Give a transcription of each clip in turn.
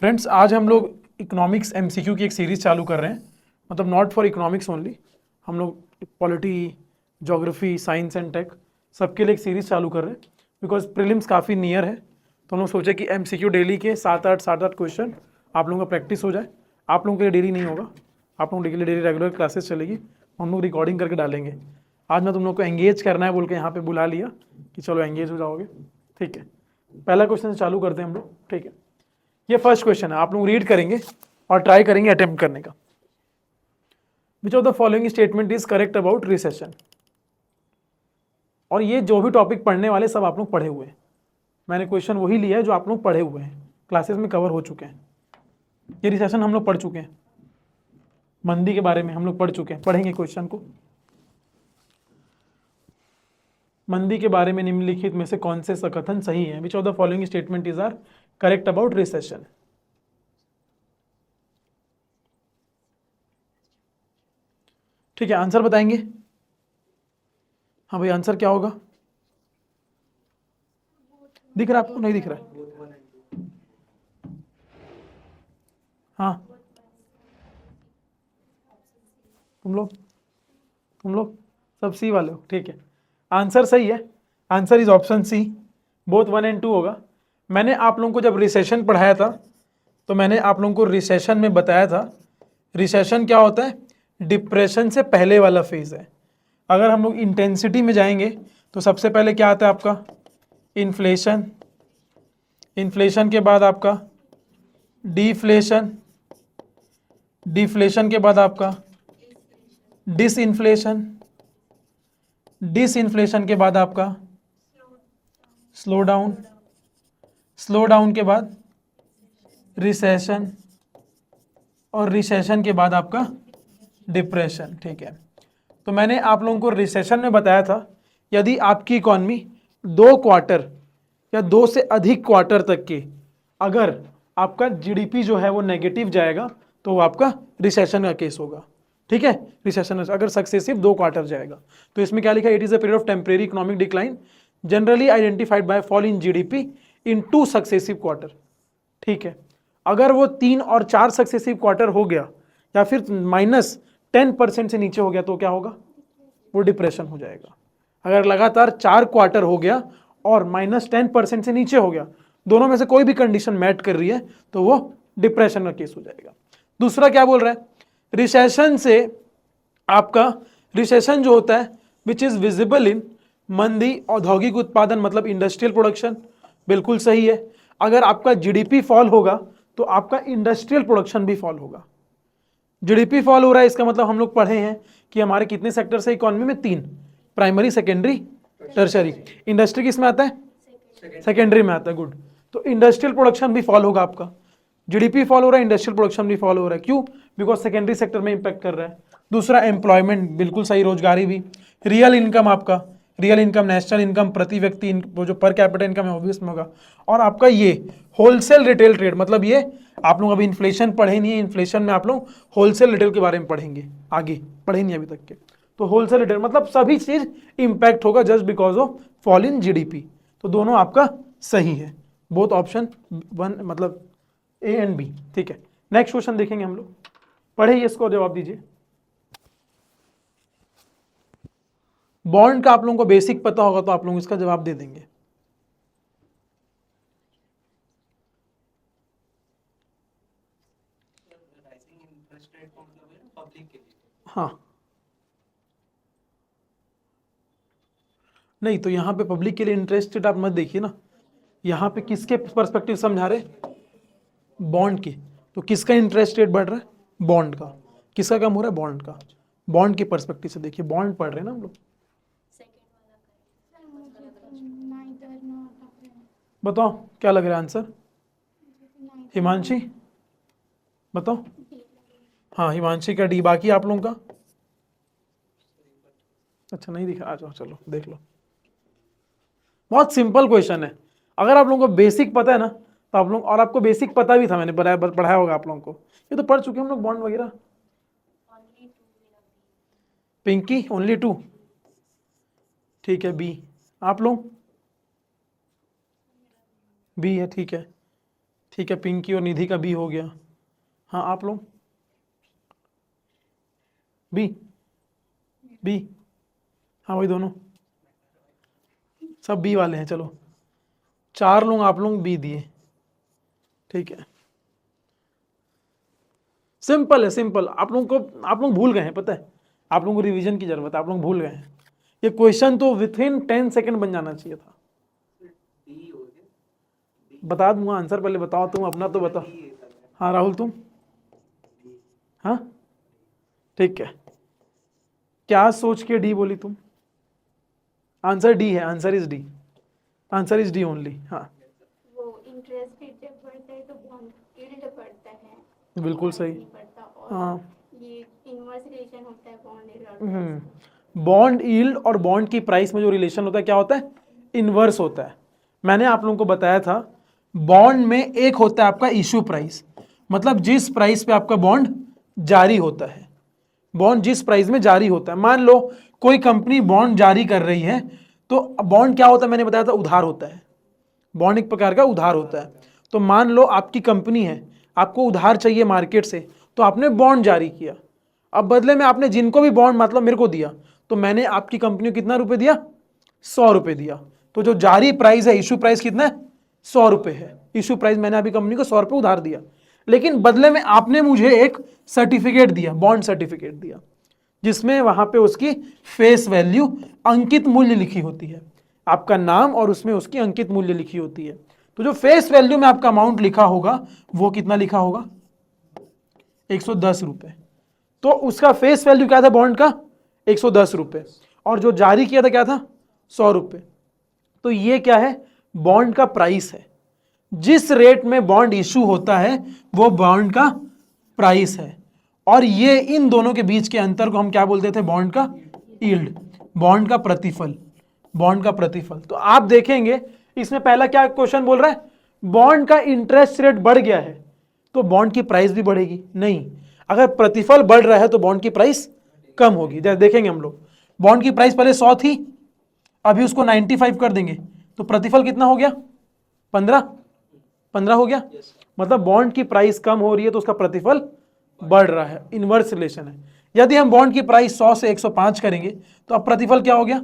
Friends, आज हम लोग इकोनॉमिक्स एमसीक्यू की एक सीरीज़ चालू कर रहे हैं, मतलब नॉट फॉर इकोनॉमिक्स ओनली। हम लोग polity, geography, science and tech सबके लिए एक सीरीज़ चालू कर रहे हैं बिकॉज प्रीलिम्स काफ़ी नियर है। तो हम लोग सोचे कि एमसीक्यू डेली के 7-8 क्वेश्चन आप लोगों का प्रैक्टिस हो जाए। आप लोगों के लिए डेली नहीं होगा, आप लोगों के लिए डेली रेगुलर क्लासेस चलेगी, हम लोग रिकॉर्डिंग करके डालेंगे। आज मैं तुम लोग को एंगेज करना है बोल के यहाँ पे बुला लिया कि चलो एंगेज हो जाओगे। ठीक है, पहला क्वेश्चन से चालू करते हैं हम लोग। ठीक है, ये फर्स्ट क्वेश्चन है, आप लोग रीड करेंगे और ट्राई करेंगे अटेम्प्ट करने का। विच of the following statement is correct about recession. और ये जो भी टॉपिक पढ़ने वाले सब आप लोग पढ़े हुए हैं, मैंने क्वेश्चन वही लिया है जो आप लोग पढ़े हुए हैं, क्लासेस में कवर हो चुके हैं। ये रिसेशन हम लोग पढ़ चुके हैं, मंदी के बारे में हम लोग पढ़ चुके हैं। पढ़ेंगे क्वेश्चन को। मंदी के बारे में निम्नलिखित में से कौन से कथन सही है? Which of the following statement is are correct about recession. ठीक है, आंसर बताएंगे। हाँ भाई, आंसर क्या होगा? दिख रहा है आपको? नहीं दिख रहा है? हाँ, तुम लोग सब सी वाले हो। ठीक है, आंसर सही है। Answer is option C, both 1 और 2 होगा। मैंने आप लोगों को जब रिसेशन पढ़ाया था तो मैंने आप लोगों को रिसेशन में बताया था, रिसेशन क्या होता है? डिप्रेशन से पहले वाला फेज है। अगर हम लोग इंटेंसिटी में जाएंगे तो सबसे पहले क्या आता है आपका? इन्फ्लेशन। इन्फ्लेशन के बाद आपका डिफ्लेशन। डिफ्लेशन के बाद आपका डिसइन्फ्लेशन। डिसइन्फ्लेशन के बाद आपका स्लो डाउन। स्लो डाउन के बाद रिसेशन, और रिसेशन के बाद आपका डिप्रेशन। ठीक है, तो मैंने आप लोगों को रिसेशन में बताया था, यदि आपकी इकॉनमी 2 क्वार्टर या 2 से अधिक क्वार्टर तक की अगर आपका जीडीपी जो है वो नेगेटिव जाएगा तो वो आपका रिसेशन का केस होगा। ठीक है, रिसेशन अगर सक्सेसिव 2 क्वार्टर जाएगा तो इसमें क्या लिखा है? It is a period of temporary economic decline generally identified by fall in GDP in 2 successive quarter. ठीक है, अगर वो 3 और 4 सक्सेसिव क्वार्टर हो गया या फिर -10% से नीचे हो गया तो क्या होगा? वो डिप्रेशन हो जाएगा। अगर लगातार 4 क्वार्टर हो गया और -10% से नीचे हो गया, दोनों में से कोई भी कंडीशन मैच कर रही है तो वो डिप्रेशन का केस हो जाएगा। दूसरा क्या बोल रहा है? रिसेशन से आपका रिसेशन जो होता है विच इज विजिबल इन मंदी औद्योगिक उत्पादन, मतलब इंडस्ट्रियल प्रोडक्शन। बिल्कुल सही है। अगर आपका जीडीपी फॉल होगा तो आपका इंडस्ट्रियल प्रोडक्शन भी फॉल होगा। जीडीपी फॉल हो रहा है इसका मतलब हम लोग पढ़े हैं कि हमारे कितने सेक्टर है इकोनॉमी में? 3, प्राइमरी, सेकेंडरी, टर्शरी। इंडस्ट्री किस में आता है? सेकेंडरी में आता है। गुड। तो इंडस्ट्रियल प्रोडक्शन भी फॉल होगा आपका। जीडीपी फॉल हो रहा है, इंडस्ट्रियल प्रोडक्शन भी फॉल हो रहा है। क्यों? बिकॉज सेकेंडरी सेक्टर में इंपैक्ट कर रहा है। दूसरा एम्प्लॉयमेंट, बिल्कुल सही, रोजगारी भी। रियल इनकम आपका, रियल इनकम, नेशनल इनकम, प्रति व्यक्ति वो जो पर कैपिटा इनकम है वो भी इसमें होगा। और आपका ये होलसेल रिटेल ट्रेड, मतलब ये आप लोग अभी इन्फ्लेशन पढ़े नहीं है, इन्फ्लेशन में आप लोग होलसेल रिटेल के बारे में पढ़ेंगे, आगे पढ़े नहीं अभी तक के। तो होलसेल रिटेल मतलब सभी चीज इंपैक्ट होगा just because of fall in GDP. तो दोनों आपका सही है, बोथ ऑप्शन 1, मतलब ए एंड बी। ठीक है, नेक्स्ट क्वेश्चन देखेंगे हम लोग। पढ़े इसको, जवाब दीजिए। बॉन्ड का आप लोगों को बेसिक पता होगा तो आप लोग इसका जवाब दे देंगे। हाँ, नहीं तो यहाँ पे पब्लिक के लिए इंटरेस्ट रेट आप मत देखिए ना, यहाँ पे किसके पर्सपेक्टिव समझा रहे? बॉन्ड की। तो किसका इंटरेस्ट रेट बढ़ रहा है? बॉन्ड का। किसका कम हो रहा है? बॉन्ड का। बॉन्ड के पर्सपेक्टिव से देखिए, बॉन्ड पढ़ रहे हैं ना हम लोग। बताओ क्या लग रहा है आंसर? हिमांशी बताओ। हाँ, हिमांशी का डी, बाकी आप लोगों का? अच्छा, नहीं दिखा, आ जाओ, चलो देख लो। बहुत सिंपल क्वेश्चन है। अगर आप लोगों को बेसिक पता है ना तो आप लोग, और आपको बेसिक पता भी था, मैंने पढ़ाया होगा आप लोगों को, ये तो पढ़ चुके हम लोग बॉन्ड वगैरह। पिंकी ओनली 2। ठीक है, बी। आप लोग? बी है। ठीक है, ठीक है, पिंकी और निधि का बी हो गया। हाँ आप लोग बी बी, हाँ वही दोनों सब बी वाले हैं। चलो 4 लोग आप लोग बी दिए, ठीक है। सिंपल है, सिंपल। आप लोग भूल गए हैं, पता है आप लोगों को रिवीजन की जरूरत है, आप लोग भूल गए हैं। ये क्वेश्चन तो विथिन 10 सेकंड बन जाना चाहिए था। बता दूंगा आंसर, पहले बताओ तुम अपना तो बताओ। हाँ राहुल तुम, हाँ ठीक है। क्या सोच के डी बोली तुम? आंसर डी है, answer is D, answer is D only. हाँ वो इंटरेस्ट रेट जब बढ़ता है तो बॉन्ड यील्ड बढ़ता है, बिल्कुल सही। नहीं बढ़ता। और हाँ ये इनवर्स रिलेशन होता है बॉन्ड यील्ड। बॉन्ड यील्ड और बॉन्ड की प्राइस में जो रिलेशन होता है क्या होता है? इनवर्स होता है। मैंने आप लोगों को बताया था बॉन्ड में एक होता है आपका इशू प्राइस, मतलब जिस प्राइस पे आपका बॉन्ड जारी होता है। बॉन्ड जिस प्राइस में जारी होता है, मान लो कोई कंपनी बॉन्ड जारी कर रही है, तो बॉन्ड क्या होता है मैंने बताया था, उधार होता है। बॉन्ड एक प्रकार का उधार होता है। तो मान लो आपकी कंपनी है, आपको उधार चाहिए मार्केट से, तो आपने बॉन्ड जारी किया। अब बदले में आपने जिनको भी बॉन्ड मतलब मेरे को दिया, तो मैंने आपकी कंपनी को कितना रुपए दिया? 100 रुपए दिया। तो जो जारी प्राइस है, इशू प्राइस कितना है? 100 रुपए है। इशू प्राइस मैंने अभी कंपनी को 100 रुपए उधार दिया, लेकिन बदले में आपने मुझे एक सर्टिफिकेट दिया, बॉन्ड सर्टिफिकेट दिया, जिसमें वहां पे उसकी फेस वैल्यू अंकित मूल्य लिखी होती है, आपका नाम और उसमें उसकी अंकित मूल्य लिखी होती है। तो जो फेस वैल्यू में आपका अमाउंट लिखा होगा वो कितना लिखा होगा? 110 रुपए। तो उसका फेस वैल्यू क्या था बॉन्ड का? 110 रुपए। और जो जारी किया था क्या था? 100 रुपए। तो ये क्या है? बॉन्ड का प्राइस है। जिस रेट में बॉन्ड इशू होता है वो बॉन्ड का प्राइस है। और ये इन दोनों के बीच के अंतर को हम क्या बोलते थे? बॉन्ड का यील्ड, बॉन्ड का प्रतिफल, बॉन्ड का प्रतिफल। तो आप देखेंगे इसमें पहला क्या क्वेश्चन बोल रहा है? बॉन्ड का इंटरेस्ट रेट बढ़ गया है तो बॉन्ड की प्राइस भी बढ़ेगी? नहीं, अगर प्रतिफल बढ़ रहा है तो बॉन्ड की प्राइस कम होगी। जैसे देखेंगे हम लोग, बॉन्ड की प्राइस पहले 100 थी, अभी उसको 95 कर देंगे तो प्रतिफल कितना हो गया? 15 हो गया। मतलब बॉन्ड की प्राइस कम हो रही है तो उसका प्रतिफल बढ़ रहा है। इनवर्स रिलेशन है। यदि हम बॉन्ड की प्राइस 100 से 105 करेंगे तो अब प्रतिफल क्या हो गया?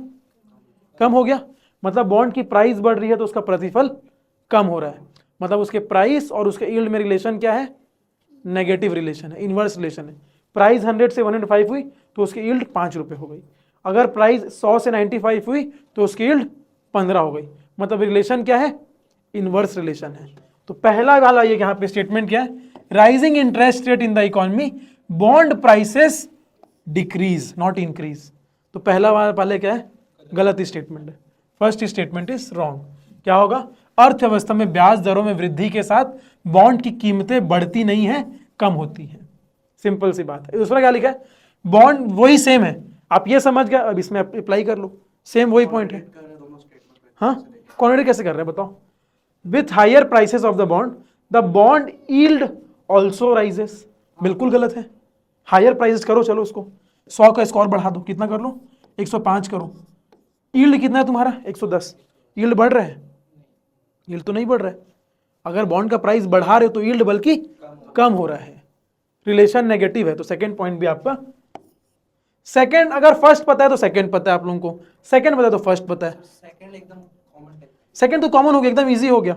कम हो गया। मतलब बॉन्ड की प्राइस बढ़ रही है तो उसका प्रतिफल कम हो रहा है। मतलब उसके प्राइस और उसके यील्ड में रिलेशन क्या है? नेगेटिव रिलेशन है, इनवर्स रिलेशन है। प्राइस 100 से 105 हुई तो उसकी यील्ड 5 रुपए हो गई। अगर प्राइस 100 से 95 हुई तो उसकी यील्ड 15 हो गई। मतलब रिलेशन क्या है? इनवर्स रिलेशन है। तो पहला वाला ये यहाँ पे स्टेटमेंट क्या है? Rising interest rate in the economy, bond prices decrease not increase. तो पहला वाला पहले क्या है? गलत स्टेटमेंट है। First statement is wrong. क्या होगा? अर्थव्यवस्था में ब्याज दरों में वृद्धि के साथ बॉन्ड की कीमतें बढ़ती नहीं है, कम होती है। सिंपल सी बात है। दूसरा क्या लिखा है? बॉन्ड वही सेम है, आप ये समझ गए, अब इसमें अप्लाई कर लो, सेम वही पॉइंट है। हाँ कॉन्ट्रैक्ट कैसे कर रहे हैं बताओ? With higher prices of the bond yield also rises. बिल्कुल गलत है। हायर प्राइसेस करो, चलो उसको 100 का स्कोर बढ़ा दो, कितना कर लो? 105 करो। यील्ड कितना है तुम्हारा? 110। यील्ड बढ़ रहा है? यील्ड तो नहीं बढ़ रहा है। अगर बॉन्ड का प्राइस बढ़ा रहे हो तो यील्ड बल्कि कम हो रहा है। रिलेशन नेगेटिव है। तो सेकंड पॉइंट भी आपका सेकंड, अगर फर्स्ट पता है तो सेकंड पता है आप लोगों को, सेकंड पता है तो फर्स्ट पता है। सेकंड तो कॉमन हो गया, एकदम इजी हो गया।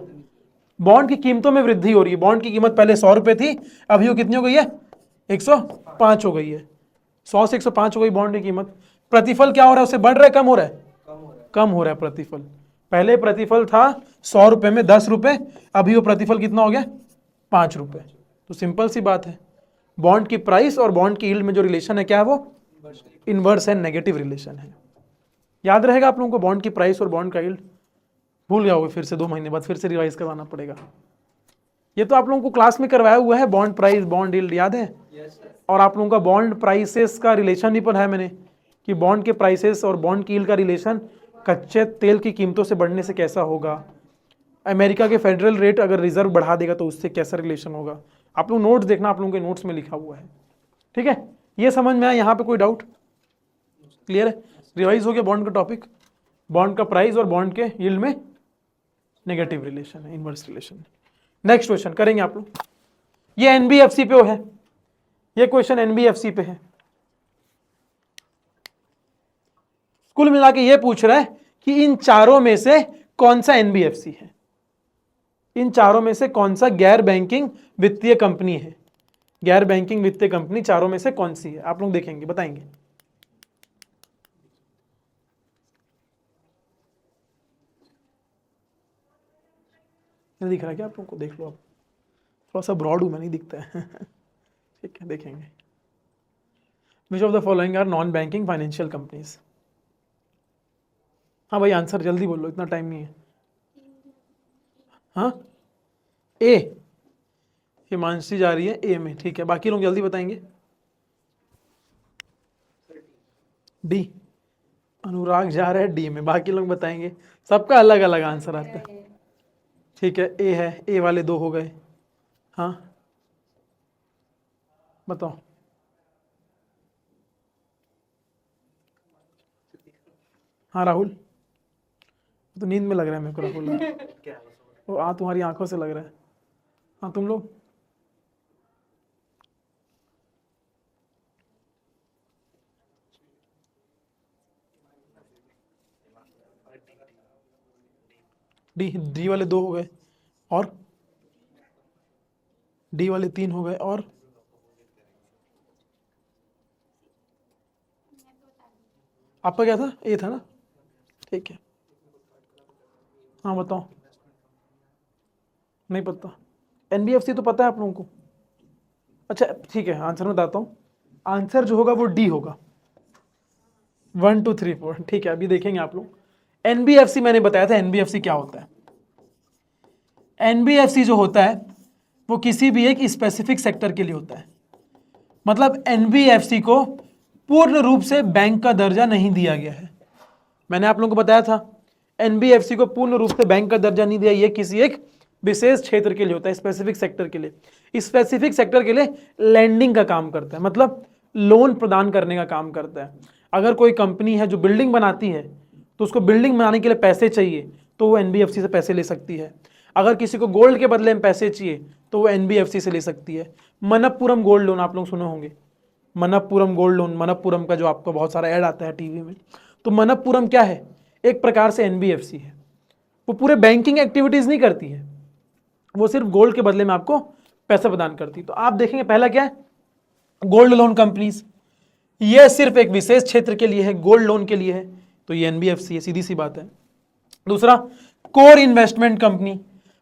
बॉन्ड की कीमतों में वृद्धि हो रही है। बॉन्ड की कीमत पहले 100 रुपए थी, अभी वो कितनी हो गई है? 105 हो गई है। 100 से 105 हो गई बॉन्ड की कीमत। प्रतिफल क्या हो रहा है? उससे बढ़ रहा है, कम हो रहा है? कम हो रहा है प्रतिफल। पहले प्रतिफल था 100 रुपए में 10 रुपए, अभी वो प्रतिफल कितना हो गया? 5 रुपए। तो सिंपल सी बात है, बॉन्ड की प्राइस और बॉन्ड की यील्ड में जो रिलेशन है क्या है? वो इनवर्स है, नेगेटिव रिलेशन है। याद रहेगा आप लोगों को बॉन्ड की प्राइस और बॉन्ड का यील्ड? भूल जाओगे फिर से 2 महीने बाद फिर से रिवाइज करवाना पड़ेगा। ये तो आप लोगों को क्लास में करवाया हुआ है, बॉन्ड प्राइस बॉन्ड यील्ड, याद है? और आप लोगों का बॉन्ड प्राइसेस का रिलेशन भी पढ़ा है मैंने, कि बॉन्ड के प्राइसेस और बॉन्ड की यील्ड का रिलेशन कच्चे तेल की कीमतों से बढ़ने से कैसा होगा, अमेरिका के फेडरल रेट अगर रिजर्व बढ़ा देगा तो उससे कैसा रिलेशन होगा। आप लोग नोट्स देखना, आप लोगों के नोट्स में लिखा हुआ है। ठीक है, ये समझ में आया? यहाँ पे कोई डाउट? क्लियर है? रिवाइज हो गया बॉन्ड का टॉपिक। बॉन्ड का प्राइस और बॉन्ड के यील्ड में नेगेटिव रिलेशन है, इनवर्स रिलेशन। नेक्स्ट क्वेश्चन करेंगे आप लोग, ये एनबीएफसी पे है, ये क्वेश्चन एनबीएफसी पे है। कुल मिला के ये पूछ रहा है कि इन चारों में से कौन सा एनबीएफसी है, इन चारों में से कौन सा गैर बैंकिंग वित्तीय कंपनी है, गैर बैंकिंग वित्तीय कंपनी चारों में से कौन सी है, आप लोग देखेंगे बताएंगे। नहीं दिख रहा क्या आप लोग को, देख लो आप, थोड़ा सा ब्रॉड हूं मैं, नहीं दिखता है ठीक है देखेंगे। Which of the following are non banking financial companies. हाँ भाई आंसर जल्दी बोलो, इतना टाइम नहीं है। हाँ ए, हिमांशी जा रही है ए में, ठीक है, बाकी लोग जल्दी बताएंगे। डी, अनुराग जा रहा है डी में, बाकी लोग बताएंगे, सबका अलग अलग आंसर आता है। ठीक है ए है, ए वाले 2 हो गए। हाँ बताओ। हाँ राहुल, तो नींद में लग रहा है मेरे को राहुल, वो तुम्हारी आंखों से लग रहा है। हाँ तुम लोग, डी, डी वाले 2 हो गए, और डी वाले 3 हो गए, और आपका क्या था, ए था ना, ठीक है। हाँ बताओ, नहीं पता, एनबीएफसी तो पता है आप लोगों को। अच्छा ठीक है, आंसर मैं बताता हूँ, आंसर जो होगा वो डी होगा, 1 2 3 4, ठीक है अभी देखेंगे आप लोग। एनबीएफसी मैंने बताया था, एनबीएफसी क्या होता है। एनबीएफसी जो होता है वो किसी भी एक स्पेसिफिक सेक्टर के लिए होता है, मतलब एनबीएफसी को पूर्ण रूप से बैंक का दर्जा नहीं दिया गया है। मैंने आप लोगों को बताया था एनबीएफसी को पूर्ण रूप से बैंक का दर्जा नहीं दिया, ये किसी एक विशेष क्षेत्र के लिए होता है, स्पेसिफिक सेक्टर के लिए। स्पेसिफिक सेक्टर के लिए लैंडिंग का काम करता है, मतलब लोन प्रदान करने का काम करता है। अगर कोई कंपनी है जो बिल्डिंग बनाती है तो उसको बिल्डिंग बनाने के लिए पैसे चाहिए तो वो एनबीएफसी से पैसे ले सकती है। अगर किसी को गोल्ड के बदले में पैसे चाहिए तो वो एनबीएफसी से ले सकती है। मनप्पुरम गोल्ड लोन आप लोग सुने होंगे, मनप्पुरम गोल्ड लोन, मनप्पुरम का जो आपको बहुत सारा ऐड आता है टीवी में, तो मनप्पुरम क्या है, एक प्रकार से एनबीएफसी है। वो पूरे बैंकिंग एक्टिविटीज नहीं करती है, वो सिर्फ गोल्ड के बदले में आपको पैसा प्रदान करती है। तो आप देखेंगे पहला क्या है, गोल्ड लोन कंपनीज, ये सिर्फ एक विशेष क्षेत्र के लिए है, गोल्ड लोन के लिए है, तो ये एनबीएफसी है, सीधी सी बात है। दूसरा कोर इन्वेस्टमेंट कंपनी,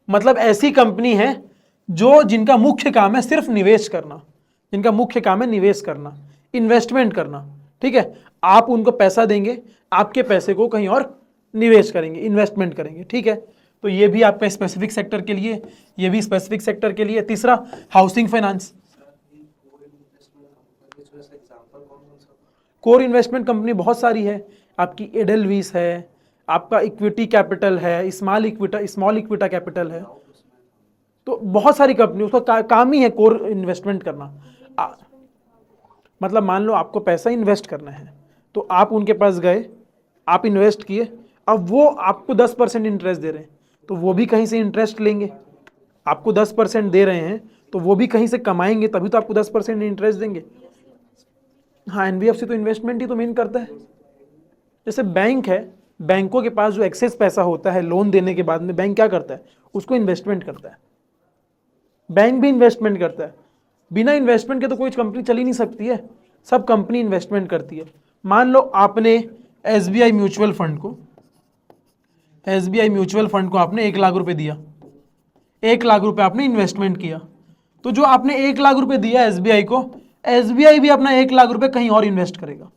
मतलब ऐसी कंपनी है जो जिनका मुख्य काम है सिर्फ निवेश करना, जिनका मुख्य काम है निवेश करना, इन्वेस्टमेंट करना, ठीक है। आप उनको पैसा देंगे, आपके पैसे को कहीं और निवेश करेंगे, इन्वेस्टमेंट करेंगे, ठीक है। तो ये भी आपका स्पेसिफिक सेक्टर के लिए, ये भी स्पेसिफिक सेक्टर के लिए। तीसरा housing finance, core investment company बहुत सारी है, आपकी एडेलवीस है, आपका इक्विटी कैपिटल है, स्मॉल इक्विटा कैपिटल है, तो बहुत सारी कंपनी, उसका काम ही है कोर इन्वेस्टमेंट करना। मतलब मान लो आपको पैसा इन्वेस्ट करना है तो आप उनके पास गए, आप इन्वेस्ट किए, अब वो आपको 10% इंटरेस्ट दे रहे हैं तो वो भी कहीं से इंटरेस्ट लेंगे, आपको 10% दे रहे हैं तो वो भी कहीं से कमाएंगे, तभी तो आपको 10% इंटरेस्ट देंगे। हाँ एनबीएफसी तो इन्वेस्टमेंट ही तो मेन करता है। जैसे बैंक है, बैंकों के पास जो एक्सेस पैसा होता है लोन देने के बाद में, बैंक क्या करता है, उसको इन्वेस्टमेंट करता है। बैंक भी इन्वेस्टमेंट करता है, बिना इन्वेस्टमेंट के तो कोई कंपनी चल ही नहीं सकती है, सब कंपनी इन्वेस्टमेंट करती है। मान लो आपने एसबीआई म्यूचुअल फंड को, एसबीआई म्यूचुअल फंड को आपने 1 लाख रुपए दिया, 1 लाख रुपए आपने इन्वेस्टमेंट किया, तो जो आपने 1 लाख रुपए दिया एसबीआई को, एसबीआई भी अपना 1 लाख रुपए कहीं और इन्वेस्ट करेगा,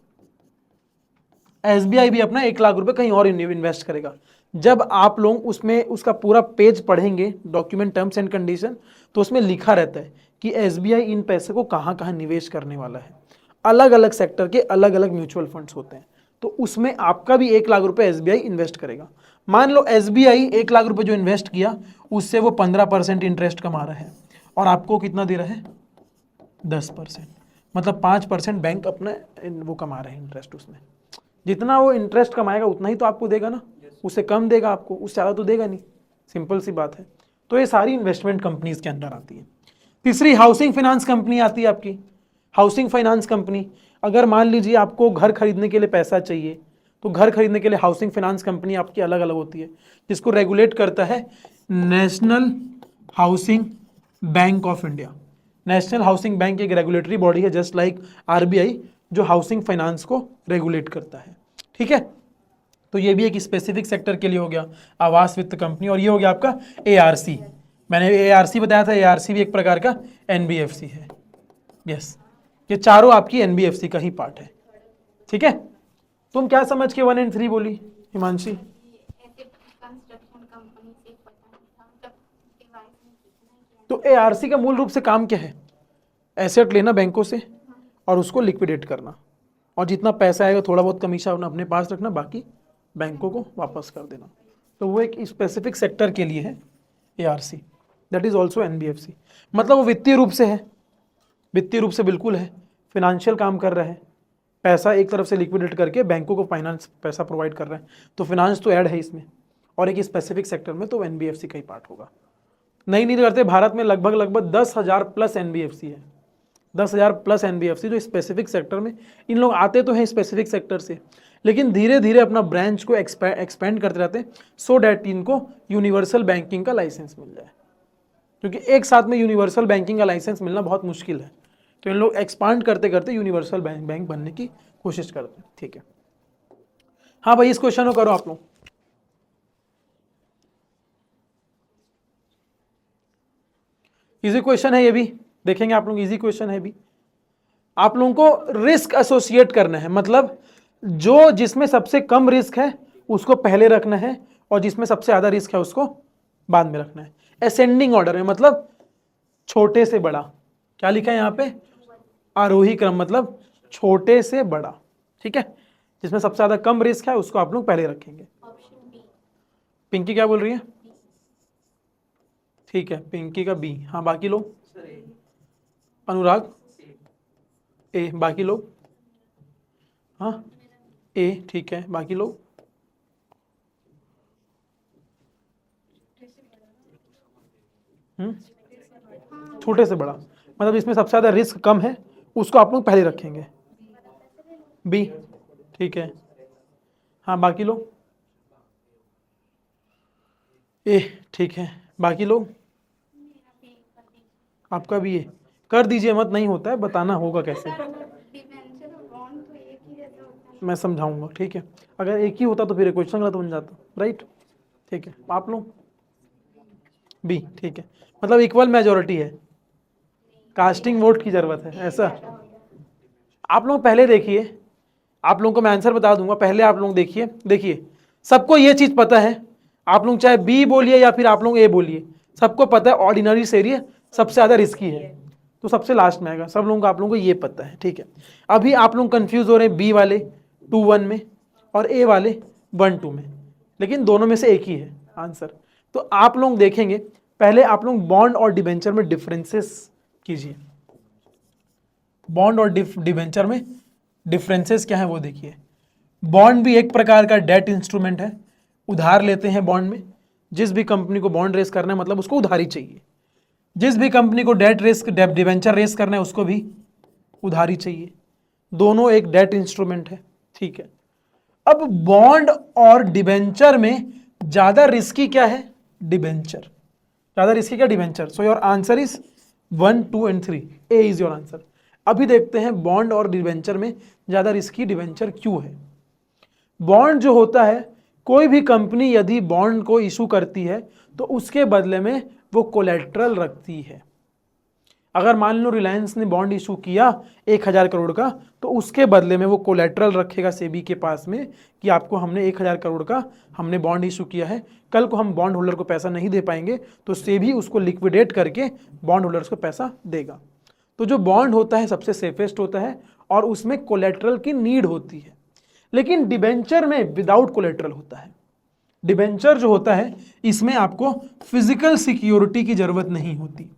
एसबीआई भी अपना 1 लाख रुपए कहीं और इन्वेस्ट करेगा। जब आप लोग उसमें उसका पूरा पेज पढ़ेंगे, डॉक्यूमेंट टर्म्स एंड कंडीशन, तो उसमें लिखा रहता है कि एसबीआई इन पैसे को कहाँ कहाँ निवेश करने वाला है। अलग अलग सेक्टर के अलग अलग म्यूचुअल फंड्स होते हैं, तो उसमें आपका भी 1 लाख रुपए एसबीआई इन्वेस्ट करेगा। मान लो एसबीआई 1 लाख रुपए जो इन्वेस्ट किया उससे वो 15% इंटरेस्ट कमा रहा है और आपको कितना दे रहा है, 10%, मतलब 5% बैंक अपना वो कमा रहे हैं इंटरेस्ट। उसमें जितना वो इंटरेस्ट कमाएगा उतना ही तो आपको देगा ना, उससे कम देगा आपको, उससे ज़्यादा तो देगा नहीं, सिंपल सी बात है। तो ये सारी इन्वेस्टमेंट कंपनीज के अंदर आती है। तीसरी हाउसिंग फाइनेंस कंपनी आती है आपकी। हाउसिंग फाइनेंस कंपनी, अगर मान लीजिए आपको घर खरीदने के लिए पैसा चाहिए तो घर खरीदने के लिए हाउसिंग फाइनेंस कंपनी आपकी अलग अलग होती है, जिसको रेगुलेट करता है national housing bank of India. National housing bank एक रेगुलेटरी बॉडी है, जस्ट लाइक आरबीआई, जो हाउसिंग फाइनेंस को रेगुलेट करता है। ठीक है, तो ये भी एक स्पेसिफिक सेक्टर के लिए हो गया आवास वित्त कंपनी। और ये हो गया आपका एआरसी। मैंने एआरसी बताया था, एआरसी भी एक प्रकार का एनबीएफसी है। यस, ये चारों आपकी एनबीएफसी का ही पार्ट है। ठीक है, तुम क्या समझ के 1 और 3 बोली हिमांशी? कंस्ट्रक्शन कंपनी से पता नहीं था, मतलब डिवाइस में कितना किया। तो एआरसी का मूल रूप से काम क्या है? एसेट लेना बैंकों से और उसको लिक्विडेट करना, और जितना पैसा आएगा थोड़ा बहुत कमीशन अपने पास रखना, बाकी बैंकों को वापस कर देना। तो वो एक स्पेसिफिक सेक्टर के लिए है ARC, that is also NBFC. मतलब वो वित्तीय रूप से है, वित्तीय रूप से बिल्कुल है, फिनेंशियल काम कर रहा है, पैसा एक तरफ से लिक्विडेट करके बैंकों को फाइनेंस पैसा प्रोवाइड कर रहा है, तो फिनांस तो ऐड है इसमें, और एक स्पेसिफिक सेक्टर में तो एनबीएफसी का ही पार्ट होगा। नहीं करते, भारत में लगभग 10,000 प्लस एनबीएफसी है, 10,000 प्लस एनबीएफसी जो स्पेसिफिक सेक्टर में, इन लोग आते तो हैं स्पेसिफिक सेक्टर से, लेकिन धीरे धीरे अपना ब्रांच को एक्सपेंड करते रहते हैं, सो डैट इनको यूनिवर्सल बैंकिंग का लाइसेंस मिल जाए, क्योंकि एक साथ में यूनिवर्सल बैंकिंग का लाइसेंस मिलना बहुत मुश्किल है। तो इन लोग एक्सपांड करते करते यूनिवर्सल बैंक बनने की कोशिश करते हैं। ठीक है, हाँ भाई, इस क्वेश्चन को करो आप लोग। इजी क्वेश्चन है ये भी, देखेंगे आप लोग, इजी क्वेश्चन है भी। आप लोगों को रिस्क एसोसिएट करना है, मतलब जो जिसमें सबसे कम रिस्क है उसको पहले रखना है, और जिसमें सबसे ज्यादा रिस्क है उसको बाद में रखना है, असेंडिंग ऑर्डर में, मतलब छोटे से बड़ा। क्या लिखा है यहाँ पे? आरोही क्रम, मतलब छोटे से बड़ा। ठीक है, जिसमें सबसे ज्यादा कम रिस्क है उसको आप लोग पहले रखेंगे। Option B. पिंकी क्या बोल रही है? ठीक है, पिंकी का बी। हाँ, बाकी लोग? अनुराग ए, बाकी लोग? हाँ ए, ठीक है, बाकी लोग? छोटे से बड़ा, मतलब इसमें सबसे ज्यादा रिस्क कम है उसको आप लोग पहले रखेंगे, बी। ठीक है, हाँ, बाकी लोग? ए, ठीक है, बाकी लोग? आपका भी ए कर दीजिए, मत, नहीं होता है, बताना होगा कैसे, डिबेंचर और बॉन्ड तो एक ही जैसा होता है। मैं समझाऊंगा। ठीक है, अगर एक ही होता तो फिर क्वेश्चन गलत बन जाता, राइट? ठीक है, आप लोग? बी। ठीक है, मतलब इक्वल मेजोरिटी है, कास्टिंग वोट की जरूरत है, ऐसा? आप लोग पहले देखिए, आप लोगों को मैं आंसर बता दूंगा, पहले आप लोग देखिए सबको ये चीज पता है, आप लोग चाहे बी बोलिए या फिर आप लोग ए बोलिए, सबको पता है ऑर्डिनरी एरिया सबसे ज्यादा रिस्की है, तो सबसे लास्ट में आएगा, सब लोगों को, आप लोगों को ये पता है। ठीक है, अभी आप लोग कंफ्यूज हो रहे हैं बी वाले 2-1 में और ए वाले 1-2 में, लेकिन दोनों में से एक ही है आंसर। तो आप लोग देखेंगे, पहले आप लोग बॉन्ड और डिबेंचर में डिफरेंसेस कीजिए, बॉन्ड और डिबेंचर में डिफरेंसेस क्या है वो देखिए। बॉन्ड भी एक प्रकार का डेट इंस्ट्रूमेंट है, उधार लेते हैं बॉन्ड में, जिस भी कंपनी को बॉन्ड रेस करना है मतलब उसको उधारी चाहिए, जिस भी कंपनी को डिबेंचर रेस करना है उसको भी उधारी चाहिए, दोनों एक डेट इंस्ट्रूमेंट है। ठीक है, अब बॉन्ड और डिबेंचर में ज्यादा रिस्की क्या है? डिबेंचर। ज्यादा रिस्की क्या? Debenture. So your answer is 1, 2 and 3, A is your answer. अभी देखते हैं बॉन्ड और डिबेंचर में ज्यादा रिस्की डिबेंचर क्यों है। बॉन्ड जो होता है, कोई भी कंपनी यदि बॉन्ड को इशू करती है तो उसके बदले में वो कोलेट्रल रखती है। अगर मान लो रिलायंस ने बॉन्ड इशू किया 1,000 करोड़ का, तो उसके बदले में वो कोलेट्रल रखेगा सेबी के पास में कि आपको हमने 1,000 करोड़ का हमने बॉन्ड इशू किया है, कल को हम बॉन्ड होल्डर को पैसा नहीं दे पाएंगे तो सेबी उसको लिक्विडेट करके बॉन्ड होल्डर्स को पैसा देगा। तो जो बॉन्ड होता है सबसे सेफेस्ट होता है और उसमें कोलेट्रल की नीड होती है, लेकिन डिबेंचर में विदाउट कोलेट्रल होता है। डिबेंचर जो होता है इसमें आपको फिजिकल सिक्योरिटी की जरूरत नहीं होती,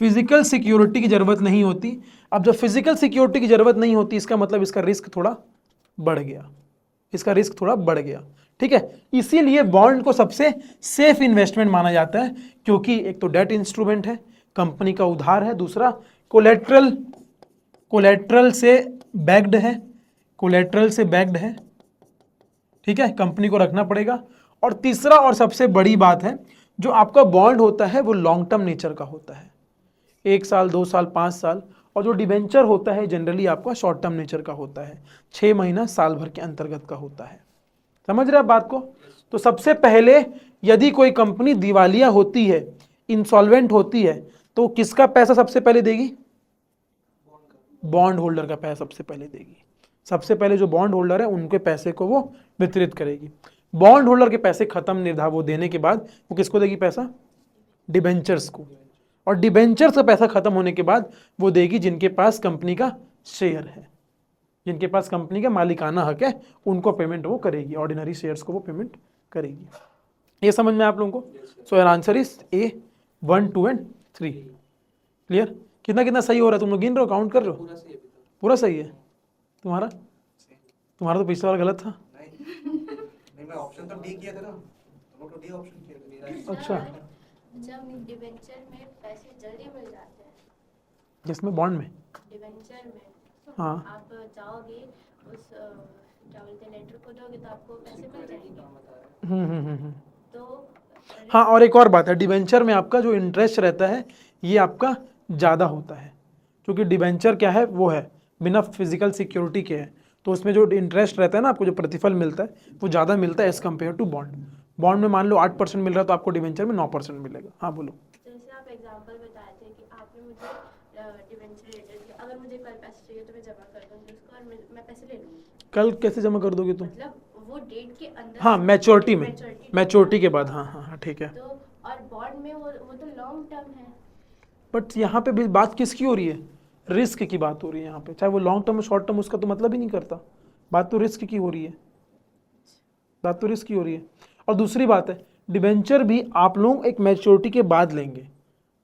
फिजिकल सिक्योरिटी की जरूरत नहीं होती। अब जब फिजिकल सिक्योरिटी की जरूरत नहीं होती इसका मतलब इसका रिस्क थोड़ा बढ़ गया। इसका रिस्क थोड़ा बढ़ गया, ठीक है। इसीलिए बॉन्ड को सबसे सेफ इन्वेस्टमेंट माना जाता है, क्योंकि एक तो डेट इंस्ट्रूमेंट है, कंपनी का उधार है, दूसरा कोलेट्रल से बैक्ड है, कोलेट्रल से बैक्ड है, ठीक है, कंपनी को रखना पड़ेगा। और तीसरा और सबसे बड़ी बात है, जो आपका बॉन्ड होता है वो लॉन्ग टर्म नेचर का होता है, 1 साल 2 साल 5 साल, और जो डिबेंचर होता है जनरली आपका शॉर्ट टर्म नेचर का होता है, 6 महीना साल भर के अंतर्गत का होता है। समझ रहे आप बात को? तो सबसे पहले यदि कोई कंपनी दिवालिया होती है, इंसॉल्वेंट होती है, तो किसका पैसा सबसे पहले देगी? बॉन्ड होल्डर का पैसा सबसे पहले देगी। सबसे पहले जो बॉन्ड होल्डर है उनके पैसे को वो वितरित करेगी। बॉन्ड होल्डर के पैसे खत्म निर्धार वो देने के बाद वो किसको देगी पैसा? डिबेंचर्स को। और डिबेंचर्स का पैसा खत्म होने के बाद वो देगी जिनके पास कंपनी का शेयर है, जिनके पास कंपनी का मालिकाना हक है, उनको पेमेंट वो करेगी, ऑर्डिनरी शेयर्स को वो पेमेंट करेगी। ये समझ में आप लोगों को? So your answer is A 1 2 and 3। Clear? कितना कितना सही हो रहा है? तुम लोग गिन रहे हो, काउंट कर रहे हो? पूरा सही है। तुम्हारा तो पिछला वाला गलत था। नहीं मैं ऑप्शन तो डी किया था ना, तुम लोग तो डी ऑप्शन किया था मेरा। अच्छा, जब डिबेंचर में पैसे जल्दी मिल जाते हैं, जिसमें बॉन्ड में, डिबेंचर में हाँ आप चाहोगे उस क्या बोलते हैं लेटर को दोगे तो आपको पैसे मिल जाएंगे। तो हाँ। और एक और बात है, डिबेंचर में आपका जो इंटरेस्ट रहता है ये आपका ज़्यादा होता है, क्योंकि डिबेंचर क्या है, वो है बिना फिजिकल सिक्योरिटी के है, तो उसमें जो इंटरेस्ट रहता है ना, आपको जो प्रतिफल मिलता है वो ज़्यादा मिलता है as compare to bond. Bond में मान लो 8% मिल रहा है, तो आपको डिबेंचर में 9% मिलेगा। हाँ बोलो। जैसे आप एग्जांपल बताए थे कि आपने मुझे डिबेंचर लेटर दिया, अगर मुझे कल पैसे चाहिए तो मैं जमा कर दूंगी उसको और मैं पैसे ले लूँगी। कल कैसे जमा कर दोगे तुम? मतलब वो डेट के अंदर, हाँ, मैच्योरिटी में, मैच्योरिटी के बाद। हाँ हाँ हाँ, ठीक है। तो और बॉन्ड में वो तो लॉन्ग टर्म है। बट यहाँ पे भी बात किसकी हो रही है? रिस्क की बात हो रही है यहाँ पे, चाहे वो लॉन्ग टर्म शॉर्ट टर्म, उसका तो मतलब ही नहीं करता। बात तो रिस्क की हो रही है, बात तो रिस्क की हो रही है। और दूसरी बात है, डिबेंचर भी आप लोग एक मैच्योरिटी के बाद लेंगे,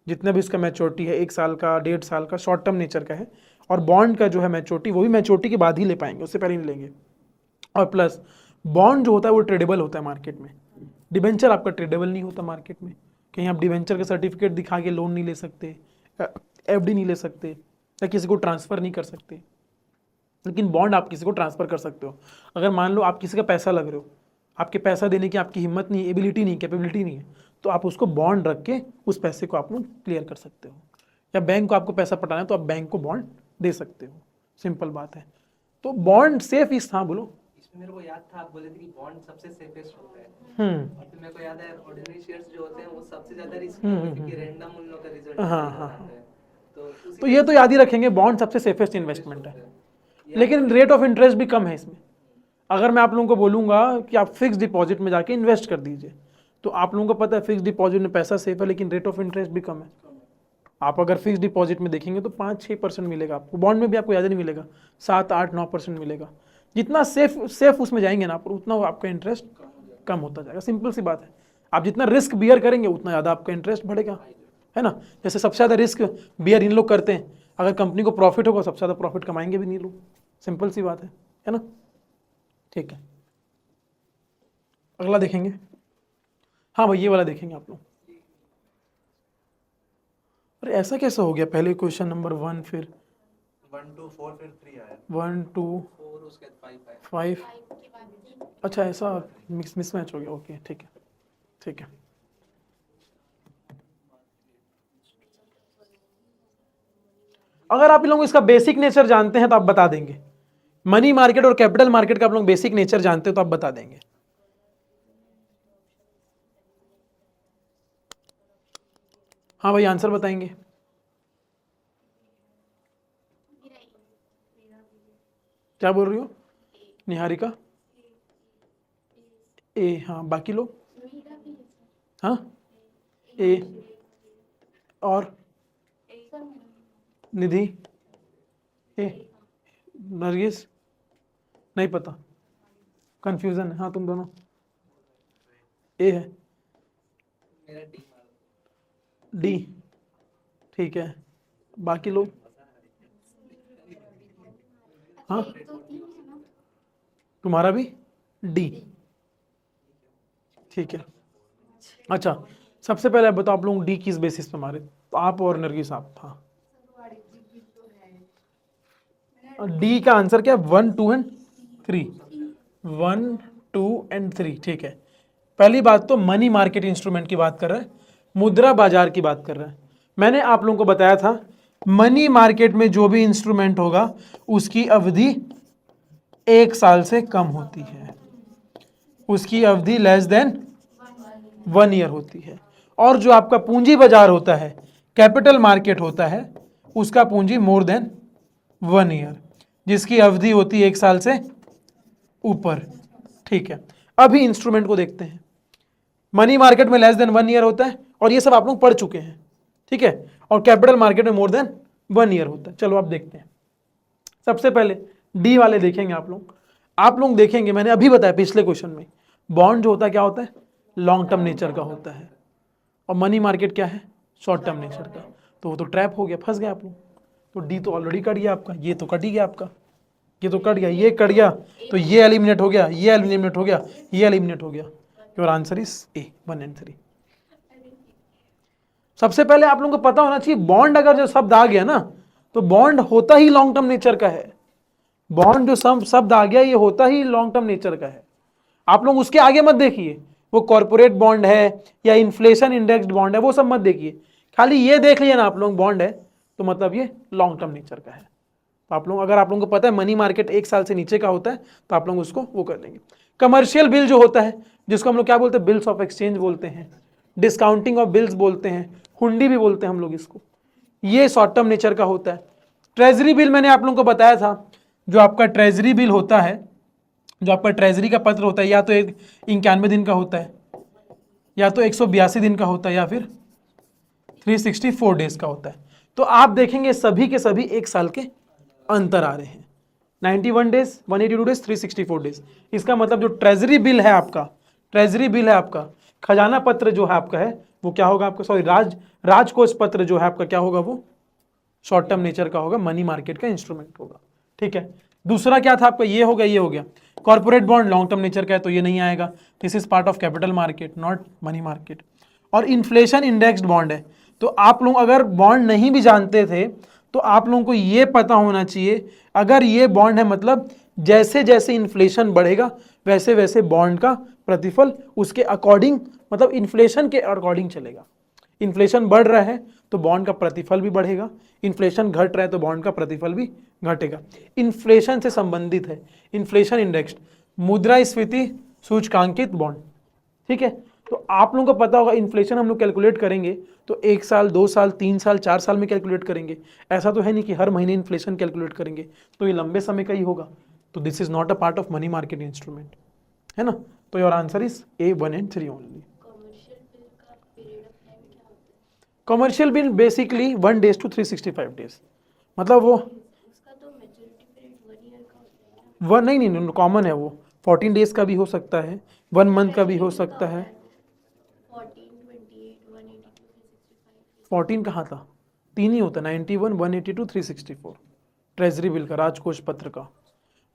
जितना भी इसका मैच्योरिटी है, 1 साल का 1.5 साल का शॉर्ट टर्म नेचर का है, और बॉन्ड का जो है मैच्योरिटी, वो भी मैच्योरिटी के बाद ही ले पाएंगे, उससे पहले नहीं लेंगे। और प्लस बॉन्ड जो होता है वो ट्रेडेबल होता है मार्केट में, डिबेंचर आपका ट्रेडेबल नहीं होता मार्केट में। कहीं आप डिबेंचर का सर्टिफिकेट दिखा के लोन नहीं ले सकते, एफडी नहीं ले सकते, या किसी को ट्रांसफ़र नहीं कर सकते, लेकिन बॉन्ड आप किसी को ट्रांसफ़र कर सकते हो। अगर मान लो आप किसी का पैसा लग रहे हो, आपके पैसा देने की आपकी हिम्मत नहीं, एबिलिटी नहीं, कैपेबिलिटी नहीं है, तो आप उसको बॉन्ड रख के उस पैसे को आप लोग क्लियर कर सकते हो। या बैंक को आपको पैसा पटाना है तो आप बैंक को बॉन्ड दे सकते हो, सिंपल बात है। तो बॉन्ड सेफ इस, हाँ बोलो। इसमें मेरे को याद था आप बोले थे कि बॉन्ड सबसे सेफेस्ट होता है, और फिर मेरे को याद है ऑर्डिनरी शेयर्स जो होते हैं वो सबसे ज्यादा रिस्की होते हैं, क्योंकि रैंडम उन लोगों का रिजल्ट हाँ। है। तो ये तो याद ही रखेंगे, बॉन्ड सबसे सेफेस्ट इन्वेस्टमेंट है, लेकिन रेट ऑफ इंटरेस्ट भी कम है इसमें। अगर मैं आप लोगों को बोलूँगा कि आप फिक्स डिपॉजिट में जाके इन्वेस्ट कर दीजिए, तो आप लोगों को पता है फिक्स डिपॉजिट में पैसा सेफ है, लेकिन रेट ऑफ इंटरेस्ट भी कम है। आप अगर फिक्स डिपॉजिट में देखेंगे तो 5-6% मिलेगा आपको, बॉन्ड में भी आपको ज़्यादा नहीं मिलेगा, 7-8-9% मिलेगा। जितना सेफ उसमें जाएंगे ना आप, उतना आपका इंटरेस्ट कम होता जाएगा। सिंपल सी बात है, आप जितना रिस्क बियर करेंगे उतना ज़्यादा आपका इंटरेस्ट बढ़ेगा, है ना। जैसे सबसे ज़्यादा रिस्क बियर इन लोग करते हैं, अगर कंपनी को प्रॉफिट होगा सबसे ज़्यादा प्रॉफिट कमाएंगे भी नहीं लोग, सिंपल सी बात है ना। ठीक है, अगला देखेंगे। हाँ भाई, ये वाला देखेंगे आप लोग। अरे ऐसा कैसा हो गया, पहले क्वेश्चन नंबर 1, फिर 1 2 4 फिर 3 आया, 1 2 4 उसके बाद 5 आया। 5। 5 के बाद 3। अच्छा, ऐसा मिसमैच हो गया। ओके, ठीक है ठीक है। अगर आप इन लोगों को इसका बेसिक नेचर जानते हैं तो आप बता देंगे। मनी मार्केट और कैपिटल मार्केट का आप लोग बेसिक नेचर जानते हो तो आप बता देंगे। हाँ भाई, आंसर बताएंगे। क्या बोल रही हो निहारिका? ए, हाँ, बाकी लोग? मेरा भी है हाँ, ए और सर, निधि, ए, नरगिस, नहीं पता, कंफ्यूजन है। हाँ, तुम दोनों ए है, मेरा डी डी, ठीक है। बाकी लोग? हाँ, तो 3 है ना। तुम्हारा भी? डी। ठीक है, अच्छा सबसे पहले बताओ आप लोग डी किस बेसिस पे मारे, तो आप और नरगिस आप। हाँ, डी का आंसर क्या है? 1 2 एंड 3, 1 2 एंड 3। ठीक है, पहली बात तो मनी मार्केट इंस्ट्रूमेंट की बात कर रहा है, मुद्रा बाजार की बात कर रहा है। मैंने आप लोगों को बताया था मनी मार्केट में जो भी इंस्ट्रूमेंट होगा उसकी अवधि 1 साल से कम होती है, उसकी अवधि लेस देन 1 ईयर होती है। और जो आपका पूंजी बाजार होता है, कैपिटल मार्केट होता है, उसका पूंजी मोर देन 1 ईयर, जिसकी अवधि होती है 1 साल से ऊपर। ठीक है, अभी इंस्ट्रूमेंट को देखते हैं। मनी मार्केट में लेस देन 1 ईयर होता है, और ये सब आप लोग पढ़ चुके हैं। ठीक है, और कैपिटल मार्केट में मोर देन 1 ईयर होता है। चलो आप देखते हैं, सबसे पहले डी वाले देखेंगे आप लोग देखेंगे, मैंने अभी बताया पिछले क्वेश्चन में, बॉन्ड जो होता है क्या होता है? लॉन्ग टर्म नेचर का होता है, और मनी मार्केट क्या है? शॉर्ट टर्म नेचर का। तो वो तो ट्रैप हो गया, फंस गए आप लोग। तो डी तो ऑलरेडी कट गया आपका, ये तो कट ही गया आपका, ये तो कट गया, ये कट गया, तो ये एलिमिनेट हो गया, ये एलिमिनेट हो गया, ये एलिमिनेट हो गया। Your answer is A, 1 and 3। सबसे पहले आप लोगों को पता होना चाहिए, बॉन्ड अगर जो शब्द आ गया ना, तो बॉन्ड होता ही लॉन्ग टर्म नेचर का है। बॉन्ड जो शब्द आ गया, ये होता ही लॉन्ग टर्म नेचर का है। आप लोग उसके आगे मत देखिए, वो कॉर्पोरेट बॉन्ड है या इन्फ्लेशन इंडेक्स्ड बॉन्ड है, वो सब मत देखिए। खाली ये देख लिया ना आप लोग बॉन्ड है, तो मतलब ये लॉन्ग टर्म नेचर का है। तो आप लोग, अगर आप लोगों को पता है मनी मार्केट 1 साल से नीचे का होता है, तो आप लोग उसको वो कर लेंगे। कमर्शियल बिल जो होता है, जिसको हम लोग क्या बोलते हैं? बिल्स ऑफ एक्सचेंज बोलते हैं, डिस्काउंटिंग ऑफ बिल्स बोलते हैं, हुंडी भी बोलते हैं हम लोग इसको। ये शॉर्ट टर्म नेचर का होता है। ट्रेजरी बिल मैंने आप लोगों को बताया था, जो आपका ट्रेजरी बिल होता है, जो आपका ट्रेजरी का पत्र होता है, या तो 91 दिन का होता है, या तो 182 दिन का होता है, या फिर 364 डेज का होता है। तो आप देखेंगे सभी के सभी 1 साल के अंतर आ रहे हैं। 91 डेज, 182 डेज, 364 डेज। इसका मतलब जो ट्रेजरी बिल है आपका, ट्रेजरी बिल है आपका, खजाना पत्र जो है आपका है, वो क्या होगा आपका? सॉरी, राजकोष पत्र जो है आपका क्या होगा? वो शॉर्ट टर्म नेचर का होगा, मनी मार्केट का इंस्ट्रूमेंट होगा। ठीक है, दूसरा क्या था आपका? ये हो गया, ये हो गया। Corporate bond long term nature का है, तो ये नहीं आएगा। This is part of capital market, not money market. और इन्फ्लेशन इंडेक्स्ड बॉन्ड है, तो आप लोग अगर बॉन्ड नहीं भी जानते थे, तो आप लोगों को ये पता होना चाहिए, अगर ये बॉन्ड है मतलब जैसे जैसे इन्फ्लेशन बढ़ेगा वैसे वैसे बॉन्ड का प्रतिफल उसके अकॉर्डिंग, मतलब इन्फ्लेशन के अकॉर्डिंग चलेगा। इन्फ्लेशन बढ़ रहा है तो बॉन्ड का प्रतिफल भी बढ़ेगा, इन्फ्लेशन घट रहा है तो बॉन्ड का प्रतिफल भी घटेगा। इन्फ्लेशन से संबंधित है इन्फ्लेशन इंडेक्स, मुद्रास्फीति सूचकांकित बॉन्ड। ठीक है, तो आप लोगों को पता होगा इन्फ्लेशन हम लोग कैलकुलेट करेंगे तो 1 साल, 2 साल, 3 साल, 4 साल में कैलकुलेट करेंगे। ऐसा तो है नहीं कि हर महीने इन्फ्लेशन कैलकुलेट करेंगे, तो ये लंबे समय का ही होगा। तो this is not a part of money market instrument, है ना। तो your answer is A, 1 and 3 only. Commercial bill basically 1 days to 365 days, मतलब वो उसका तो मैच्योरिटी पीरियड 1 ईयर का होता है। वन नहीं कॉमन है, वो 14 डेज का भी हो सकता है, 1 मंथ का भी हो सकता है। 14, 28, 182, 365। 14 कहाँ था? 3 ही होता है, 91, 182, 364। ट्रेजरी बिल का, राजकोष पत्र का।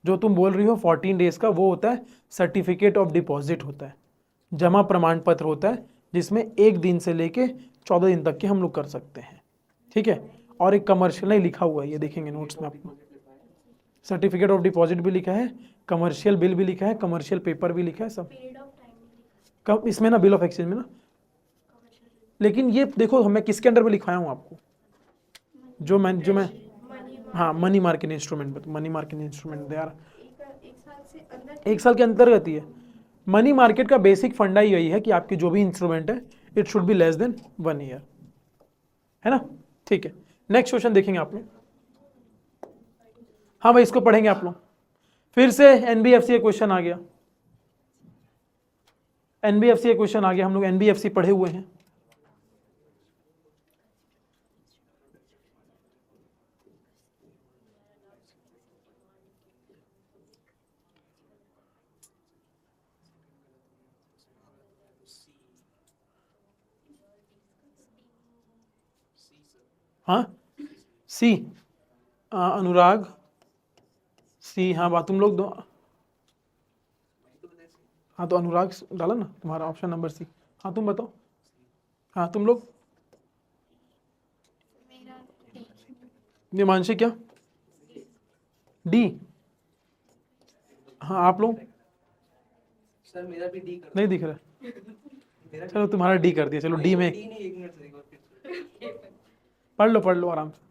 जो तुम बोल रही हो 14 डेज का, वो होता है सर्टिफिकेट ऑफ डिपॉजिट होता है, जमा प्रमाण पत्र होता है, जिसमें 1 दिन से लेके 14 दिन तक के हम लोग कर सकते हैं। ठीक है, और एक कमर्शियल नहीं लिखा हुआ है, ये देखेंगे नोट्स में आपको, सर्टिफिकेट ऑफ डिपॉजिट भी लिखा है, कमर्शियल बिल भी लिखा है, कमर्शियल पेपर भी लिखा है, सब पीरियड ऑफ टाइम कब इसमें ना, बिल ऑफ एक्सचेंज में ना। लेकिन ये देखो मैं किसके अंडर में लिखवाया हूँ आपको, जो मैं हाँ money market instrument, money market instrument यार, 1 साल से अंदर 1 साल के अंतर्गत ही है। मनी मार्केट का बेसिक फंडा ही यही है कि आपकी जो भी इंस्ट्रूमेंट है it should be less than 1 year, है ना। ठीक है, नेक्स्ट क्वेश्चन देखेंगे आप लोग। हाँ भाई, इसको पढ़ेंगे आप लोग। फिर से एनबीएफसी क्वेश्चन आ गया, एनबीएफसी क्वेश्चन आ गया, हम लोग एनबीएफसी पढ़े हुए हैं। हाँ सी, अनुराग सी, हाँ बात तुम लोग दो। हाँ तो अनुराग डाला ना तुम्हारा ऑप्शन नंबर सी। हाँ तुम बताओ, हाँ तुम लोग, निमांशी क्या डी? हाँ आप लोग सर मेरा भी डी कर नहीं दिख रहा, मेरा चलो तुम्हारा डी कर दिया, चलो डी में डी नहीं, एक मिनट से एक बार फिर पढ़ लो आराम से।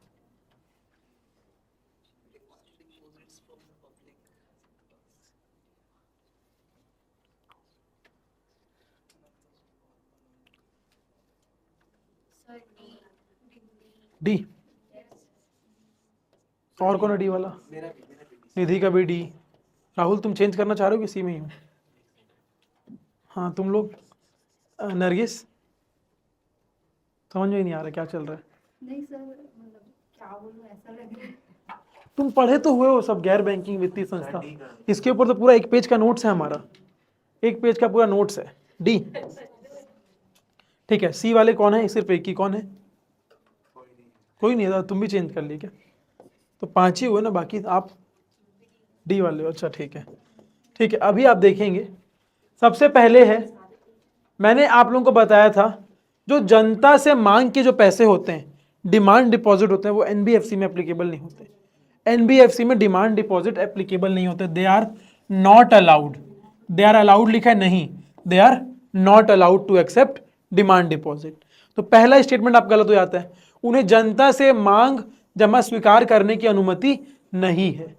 डी, और कौन है डी वाला? मेरा भी निधि का भी डी। राहुल तुम चेंज करना चाह रहे हो कि सी में ही हो? हाँ तुम लोग, नरगिस समझ में ही नहीं आ रहा क्या चल रहा है। नहीं सर, मतलब क्या बोलूं, ऐसा लग रहा है। तुम पढ़े तो हुए हो सब, गैर बैंकिंग वित्तीय संस्था, इसके ऊपर तो पूरा एक पेज का नोट्स है हमारा, एक पेज का पूरा नोट्स है। डी ठीक है। सी वाले कौन है? सिर्फ एक ही, कौन है? कोई नहीं है, तुम भी चेंज कर लिए क्या? तो 5 ही हुए ना, बाकी आप डी वाले हो। अच्छा ठीक है, ठीक है। अभी आप देखेंगे सबसे पहले है, मैंने आप लोगों को बताया था जो जनता से मांग के जो पैसे होते हैं, डिमांड डिपॉजिट होते हैं, वो एनबीएफसी में एप्लीकेबल नहीं होते। एनबीएफसी में डिमांड डिपॉजिट एप्लीकेबल नहीं होते, they are not allowed. They are allowed लिखा है नहीं, they are not allowed to accept demand deposit. तो पहला स्टेटमेंट आप गलत हो जाता है, उन्हें जनता से मांग जमा स्वीकार करने की अनुमति नहीं है,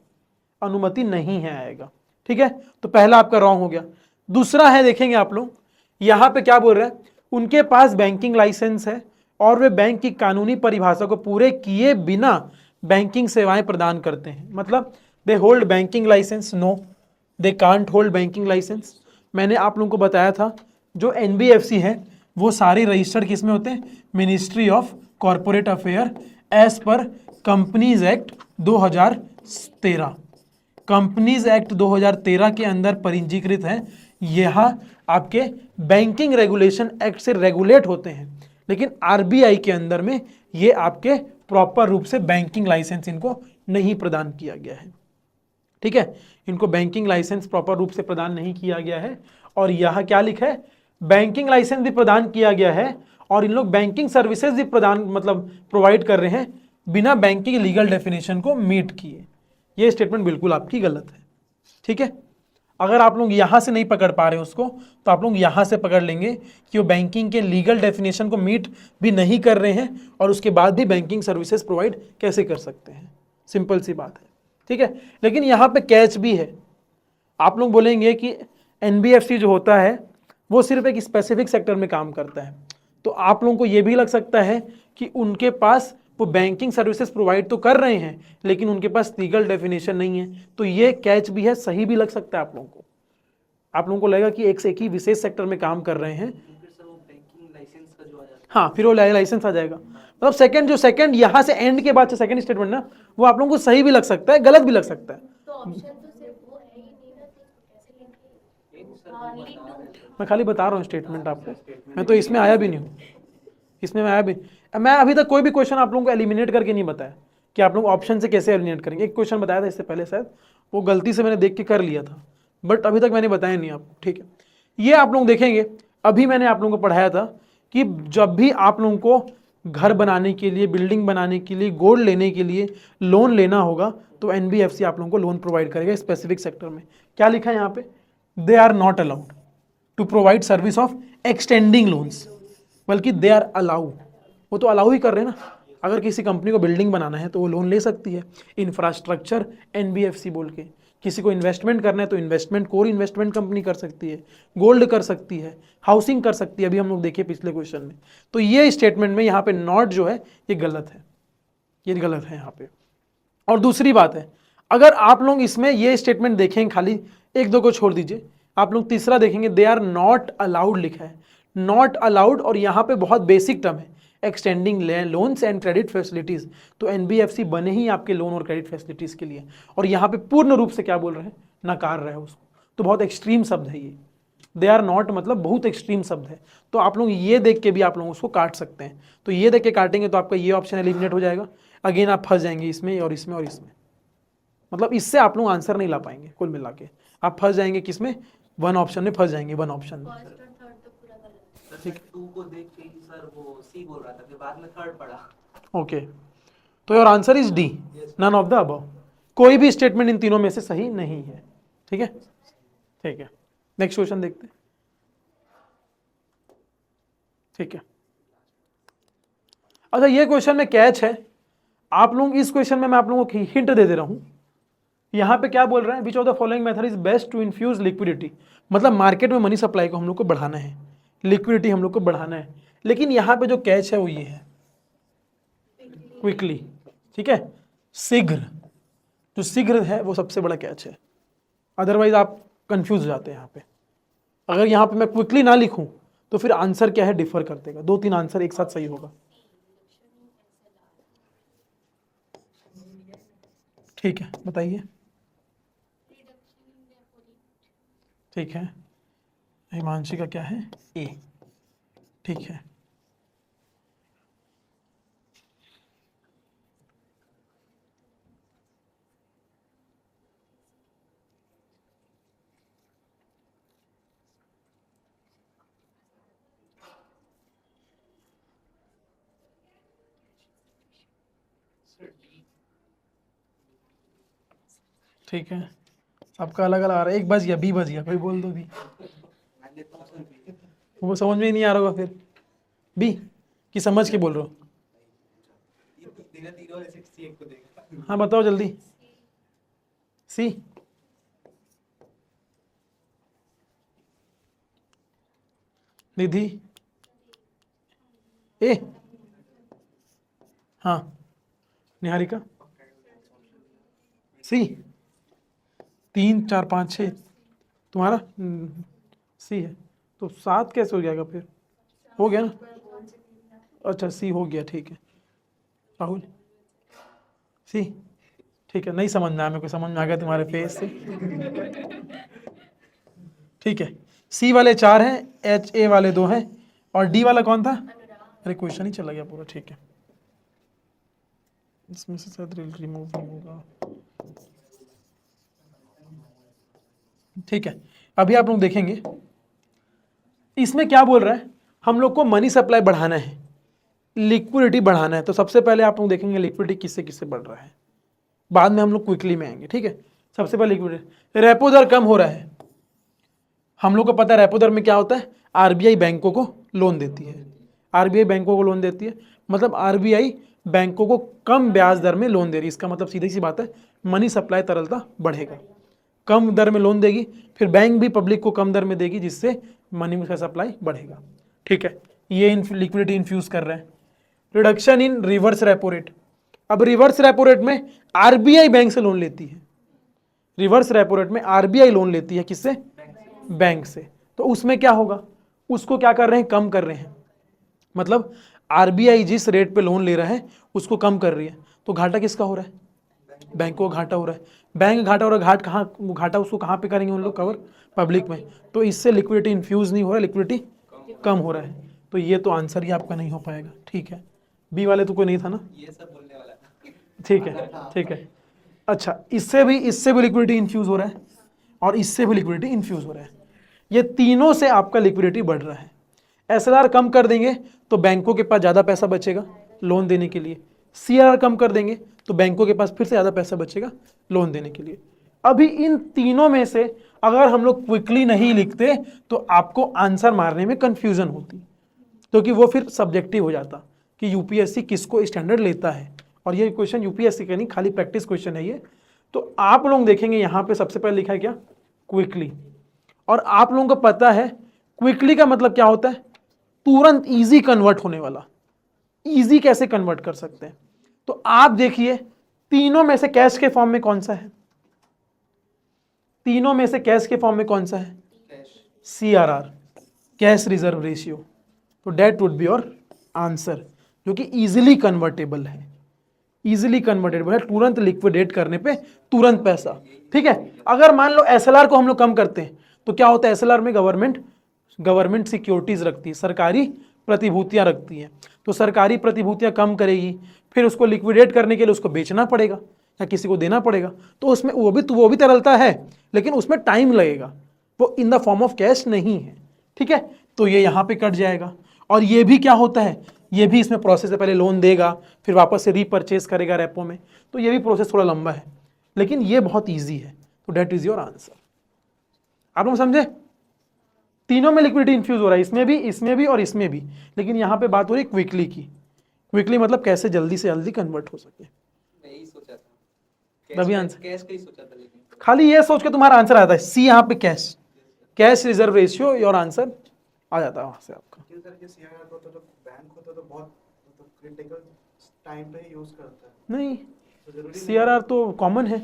अनुमति नहीं है आएगा। ठीक है, तो पहला आपका रॉन्ग हो गया। दूसरा है, देखेंगे आप लोग यहां पे क्या बोल रहे हैं, उनके पास बैंकिंग लाइसेंस है और वे बैंक की कानूनी परिभाषा को पूरे किए बिना बैंकिंग सेवाएं प्रदान करते हैं। मतलब they hold banking license? No, they can't hold banking license. मैंने आप लोगों को बताया था जो एनबीएफसी है वो सारी रजिस्टर्ड किस में होते हैं? Ministry of corporate affair as पर कंपनीज एक्ट 2013। कंपनीज एक्ट 2013 के अंदर पंजीकृत है। यह आपके बैंकिंग रेगुलेशन एक्ट से रेगुलेट होते हैं, लेकिन आरबीआई के अंदर में ये आपके प्रॉपर रूप से बैंकिंग लाइसेंस इनको नहीं प्रदान किया गया है। ठीक है, इनको बैंकिंग लाइसेंस प्रॉपर रूप से प्रदान नहीं किया गया है। और यह क्या लिखा है? बैंकिंग लाइसेंस भी प्रदान किया गया है और इन लोग बैंकिंग सर्विसेज भी प्रदान मतलब प्रोवाइड कर रहे हैं बिना बैंकिंग लीगल डेफिनेशन को मीट किए। ये स्टेटमेंट बिल्कुल आपकी गलत है। ठीक है, अगर आप लोग यहां से नहीं पकड़ पा रहे हैं उसको, तो आप लोग यहां से पकड़ लेंगे कि वो बैंकिंग के लीगल डेफिनेशन को मीट भी नहीं कर रहे हैं और उसके बाद भी बैंकिंग सर्विसेज प्रोवाइड कैसे कर सकते हैं। सिंपल सी बात है। ठीक है, लेकिन यहाँ पे कैच भी है। आप लोग बोलेंगे कि एनबीएफसी जो होता है वो सिर्फ एक स्पेसिफिक सेक्टर में काम करता है, तो आप लोगों को ये भी लग सकता है कि उनके पास वो बैंकिंग सर्विसेज प्रोवाइड तो कर रहे हैं लेकिन उनके पास लीगल डेफिनेशन नहीं है। तो ये कैच भी है, सही भी लग सकता है आप लोगों को। आप लोगों को लगेगा कि एक से एक ही विशेष सेक्टर में काम कर रहे हैं। सर वो बैंकिंग लाइसेंस का जो आ जाता हाँ, फिर वो लाइसेंस आ जाएगा। मतलब सेकंड यहाँ से एंड के बाद से सेकंड स्टेटमेंट ना, वो आप लोगों को सही भी लग सकता है, गलत भी लग सकता है। तो ऑप्शन तो सिर्फ वो है ही नहीं ना, तो कैसे लिखेंगे? हाँ, लीड टू। मैं खाली बता रहा हूँ स्टेटमेंट आपको, मैं तो इसमें आया भी नहीं हूँ, इसमें मैं आया भी। मैं अभी तक कोई भी क्वेश्चन आप लोगों को एलिमिनेट करके नहीं बताया कि आप लोग ऑप्शन से कैसे एलिमिनेट करेंगे। एक क्वेश्चन बताया था इससे पहले शायद, वो गलती से मैंने देख के कर लिया था, बट अभी तक मैंने बताया नहीं आपको। ठीक है, ये आप लोग देखेंगे, अभी मैंने आप लोगों को पढ़ाया था कि जब भी आप लोगों को घर बनाने के लिए, बिल्डिंग बनाने के लिए, गोल्ड लेने के लिए लोन लेना होगा तो एनबीएफसी आप लोगों को लोन प्रोवाइड करेगा स्पेसिफिक सेक्टर में। क्या लिखा है यहाँ पे? They are not allowed to provide service of extending loans, बल्कि दे आर अलाउड। वो तो अलाउ ही कर रहे हैं ना। अगर किसी कंपनी को बिल्डिंग बनाना है तो वो लोन ले सकती है, इंफ्रास्ट्रक्चर एनबीएफसी बोल के। किसी को इन्वेस्टमेंट करना है तो इन्वेस्टमेंट कोर इन्वेस्टमेंट कंपनी कर सकती है, गोल्ड कर सकती है, हाउसिंग कर सकती है। अभी हम लोग देखे पिछले क्वेश्चन में। तो ये स्टेटमेंट में यहाँ पे नॉट जो है ये गलत है, ये गलत है यहाँ पे। और दूसरी बात है, अगर आप लोग इसमें ये स्टेटमेंट देखेंगे, खाली एक दो को छोड़ दीजिए, आप लोग तीसरा देखेंगे, दे आर नॉट अलाउड लिखा है, नॉट अलाउड। और यहाँ पे बहुत बेसिक टर्म है, extending loans and credit facilities. तो एनबीएफसी बने ही आपके लोन और क्रेडिट फैसिलिटीज के लिए, और यहाँ पे पूर्ण रूप से क्या बोल रहे हैं? नकार रहे हैं उसको। तो बहुत एक्सट्रीम शब्द है ये, दे आर नॉट मतलब बहुत एक्सट्रीम शब्द है। तो आप लोग ये देख के भी आप लोग उसको काट सकते हैं। तो ये देख के काटेंगे तो आपका ये ऑप्शन एलिमिनेट हो जाएगा। अगेन आप फंस जाएंगे इसमें और इसमें और इसमें, मतलब इससे आप लोग आंसर नहीं ला पाएंगे। कुल मिला के आप फंस जाएंगे किसमें? वन ऑप्शन में फंस जाएंगे, वन ऑप्शन में। फर्स्ट और थर्ड तो पूरा गलत है। सर मैं 2 को देख के ही सर वो सी बोल रहा था, फिर बाद में थर्ड पढ़ा। ओके, तो your answer is D, none of the above. कोई भी स्टेटमेंट इन तीनों में से सही नहीं है। ठीक है, ठीक है, नेक्स्ट क्वेश्चन देखते हैं। ठीक है, अच्छा ये क्वेश्चन में कैच है, आप लोग इस क्वेश्चन में मैं आप लोगों को हिंट दे रहा हूं। यहां पे क्या बोल रहे हैं, which of the following method is best to infuse liquidity, मतलब मार्केट में मनी सप्लाई को हम लोग को बढ़ाना है, लिक्विडिटी हम लोग को बढ़ाना है, लेकिन यहां पे जो कैच है वो ये है क्विकली। ठीक है, शीघ्र, जो शीघ्र है वो सबसे बड़ा कैच है, अदरवाइज आप कंफ्यूज हो जाते हैं यहाँ पे। अगर यहाँ पे मैं क्विकली ना लिखूं तो फिर आंसर क्या है, डिफर कर देगा, 2-3 आंसर एक साथ सही होगा। ठीक है, बताइए। ठीक है, हिमांशी का क्या है, ए। ठीक है, ठीक है, सबका अलग अलग आ रहा है। एक बज गया, बी बज गया, कोई बोल दो बी। वो समझ में ही नहीं आ रहा होगा फिर, बी की समझ के बोल रहे हो। हाँ बताओ जल्दी, सी। निधि, ए। हाँ, निहारिका, सी। 3, 4, 5, 6 तुम्हारा सी है, तो 7 कैसे हो जाएगा फिर, हो गया ना। अच्छा सी हो गया, ठीक है। राहुल, सी। ठीक है, नहीं समझ में आया, मेरे को समझ में आ गया तुम्हारे फेस से। ठीक है, सी वाले 4 हैं, एच ए वाले 2 हैं, और डी वाला कौन था, अरे क्वेश्चन ही चला गया पूरा। ठीक है, इसमें से शायद रिमूव नहीं होगा। ठीक है, अभी आप लोग देखेंगे इसमें क्या बोल रहा है, हम लोग को मनी सप्लाई बढ़ाना है, लिक्विडिटी बढ़ाना है। तो सबसे पहले आप लोग देखेंगे लिक्विडिटी किससे किससे बढ़ रहा है, बाद में हम लोग क्विकली में आएंगे। ठीक है, सबसे पहले लिक्विडिटी, रेपो दर कम हो रहा है। हम लोग को पता है रेपो दर में क्या होता है, आरबीआई बैंकों को लोन देती है, आरबीआई बैंकों को लोन देती है, मतलब आरबीआई बैंकों को कम ब्याज दर में लोन दे रही है। इसका मतलब सीधी सी बात है, मनी सप्लाई तरलता बढ़ेगा, कम दर में लोन देगी, फिर बैंक भी पब्लिक को कम दर में देगी, जिससे मनी का सप्लाई बढ़ेगा। ठीक है, ये लिक्विडिटी इन्फ्यूज कर रहे हैं। Reduction in reverse repo rate, अब रिवर्स रेपो रेट में आरबीआई बैंक से लोन लेती है, रिवर्स रेपो रेट में आरबीआई लोन लेती है, किससे, बैंक से। तो उसमें क्या होगा, उसको क्या कर रहे हैं, कम कर रहे हैं, मतलब आरबीआई जिस रेट पे लोन ले रहा है उसको कम कर रही है। तो घाटा किसका हो रहा है, बैंक को घाटा हो रहा है, बैंक घाटा हो रहा है, घाटा उसको कहाँ पे करेंगे उन लोग, कवर, पब्लिक में। तो इससे लिक्विडिटी इन्फ्यूज नहीं हो रहा है, लिक्विडिटी कम हो रहा है। तो ये तो आंसर ही आपका नहीं हो पाएगा। ठीक है, बी वाले तो कोई नहीं था ना, ये सब बोलने वाला था। ठीक है, ठीक है। अच्छा, इससे भी लिक्विडिटी इन्फ्यूज हो रहा है, और इससे भी लिक्विडिटी इन्फ्यूज हो रहा है। ये तीनों से आपका लिक्विडिटी बढ़ रहा है। एसएलआर कम कर देंगे तो बैंकों के पास ज़्यादा पैसा बचेगा लोन देने के लिए, सीआरआर कम कर देंगे तो बैंकों के पास फिर से ज़्यादा पैसा बचेगा लोन देने के लिए। अभी इन तीनों में से अगर हम लोग क्विकली नहीं लिखते तो आपको आंसर मारने में कंफ्यूजन होती, क्योंकि वो फिर सब्जेक्टिव हो जाता कि यूपीएससी किसको स्टैंडर्ड लेता है। और ये क्वेश्चन यूपीएससी का नहीं, खाली प्रैक्टिस क्वेश्चन है ये। तो आप लोग देखेंगे यहाँ पे सबसे पहले लिखा है क्या, क्विकली, और आप लोगों को पता है क्विकली का मतलब क्या होता है, तुरंत इजी कन्वर्ट होने वाला। इजी कैसे कन्वर्ट कर सकते हैं, तो आप देखिए तीनों में से कैश के फॉर्म में कौन सा है, तीनों में से कैश के फॉर्म में कौन सा है, सीआरआर, कैश रिजर्व रेशियो। तो that would be your answer, जो कि इजीली कन्वर्टेबल है, इजीली कन्वर्टेबल है, तुरंत लिक्विडेट करने पे तुरंत पैसा। ठीक है, अगर मान लो एसएलआर को हम लोग कम करते हैं तो क्या होता है, एसएलआर में गवर्नमेंट सिक्योरिटीज रखती है, सरकारी प्रतिभूतियां रखती है। तो सरकारी प्रतिभूतियां कम करेगी, फिर उसको लिक्विडेट करने के लिए उसको बेचना पड़ेगा या किसी को देना पड़ेगा। तो उसमें वो भी तरलता है, लेकिन उसमें टाइम लगेगा, वो in the form of cash नहीं है, ठीक है। तो ये यहाँ पे कट जाएगा। और ये भी क्या होता है, ये भी इसमें प्रोसेस है, पहले लोन देगा फिर वापस से रीपरचेज करेगा रेपो में, तो ये भी प्रोसेस थोड़ा लंबा है, लेकिन ये बहुत ईजी है। तो डेट इज योर आंसर। आप लोग समझे, तीनों में लिक्विडिटी इन्फ्यूज हो रहा है, इसमें भी और इसमें भी, लेकिन यहाँ पे बात हो रही है क्विकली की। क्विकली मतलब कैसे जल्दी से जल्दी कन्वर्ट हो सके। मैं यही सोचा था, तभी आंसर, कैश का ही सोचा था, लेकिन खाली ये सोच के तुम्हारा आंसर आता है सी, यहाँ पे cash, cash reserve ratio, your answer आ जाता है वहां से आपका। लेकिन सर ये सीआरआर को तो बैंक होता तो बहुत क्रिटिकल टाइम पे ही यूज करता है, नहीं, तो जरूरी नहीं सीआरआर तो कॉमन है,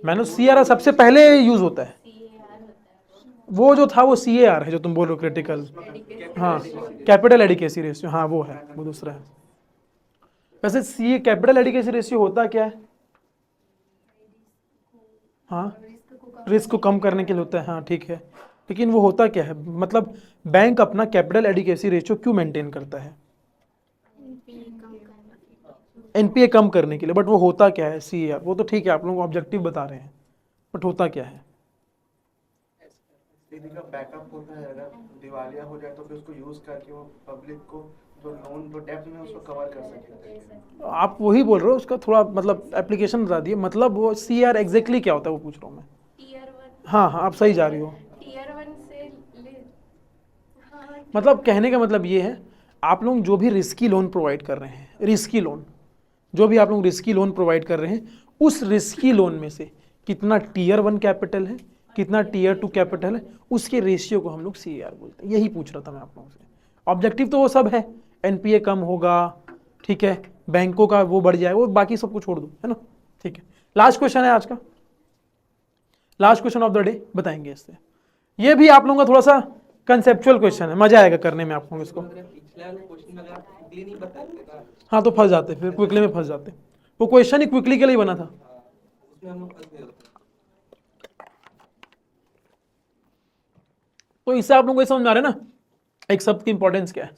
मैंने सीआरआर सबसे पहले यूज होता है। वो जो था वो सीएआर है जो तुम बोल रहे हो क्रिटिकल, हाँ कैपिटल एडिकेसी रेशियो, हाँ वो है, वो दूसरा है। वैसे सी कैपिटल एडिकेसी रेशियो होता क्या है, हाँ रिस्क को कम करने के लिए होता है, हाँ ठीक है, लेकिन वो होता क्या है, मतलब बैंक अपना कैपिटल एडिकेसी रेशियो क्यों मेंटेन करता है, एनपीए कम करने के लिए, बट वो होता क्या है सीएआर, वो तो ठीक है आप लोग ऑब्जेक्टिव बता रहे हैं, बट होता क्या है। निधि का बैकअप होता है, अगर दिवालिया हो जाए तो फिर उसको यूज करके वो पब्लिक को जो लोन जो डेब्ट में उसको कवर कर सके। आप वही बोल रहे हो, उसका थोड़ा मतलब एप्लीकेशन बता दिए, मतलब वो सीआर एग्जैक्टली क्या होता है वो पूछ रहा हूँ मैं। टीयर 1, हाँ हाँ आप सही जा रही हो, टीयर 1 से हाँ, मतलब कहने का मतलब ये है, आप लोग जो भी रिस्की लोन प्रोवाइड कर रहे हैं, रिस्की लोन जो भी आप लोग रिस्की लोन प्रोवाइड कर रहे हैं, उस रिस्की लोन में से कितना टीयर 1 कैपिटल है, कितना टीयर 2 कैपिटल है, उसके रेशियो को हम लोग सीआर बोलते हैं। यही पूछ रहा था मैं आप लोगों से। ऑब्जेक्टिव तो वो सब है, एनपीए कम होगा, ठीक है, बैंकों का वो बढ़ जाएगा, वो बाकी सबको छोड़ दो, है ना, ठीक है। लास्ट क्वेश्चन है आज का, last question of the day बताएंगे इससे। ये भी आप लोगों का थोड़ा सा कंसेप्चुअल क्वेश्चन है, मजा आएगा करने में आप लोगों इसको। पिछले वाले क्वेश्चन में अगर आप क्विकली नहीं बताते ना, हाँ तो फंस जाते, फिर क्विकली में फंस जाते, वो क्वेश्चन ही क्विकली के लिए बना था। उसमें हम लोग फंस गए होते। तो इससे आप लोगों को ये समझ में आ रहा है ना एक शब्द की इंपॉर्टेंस क्या है,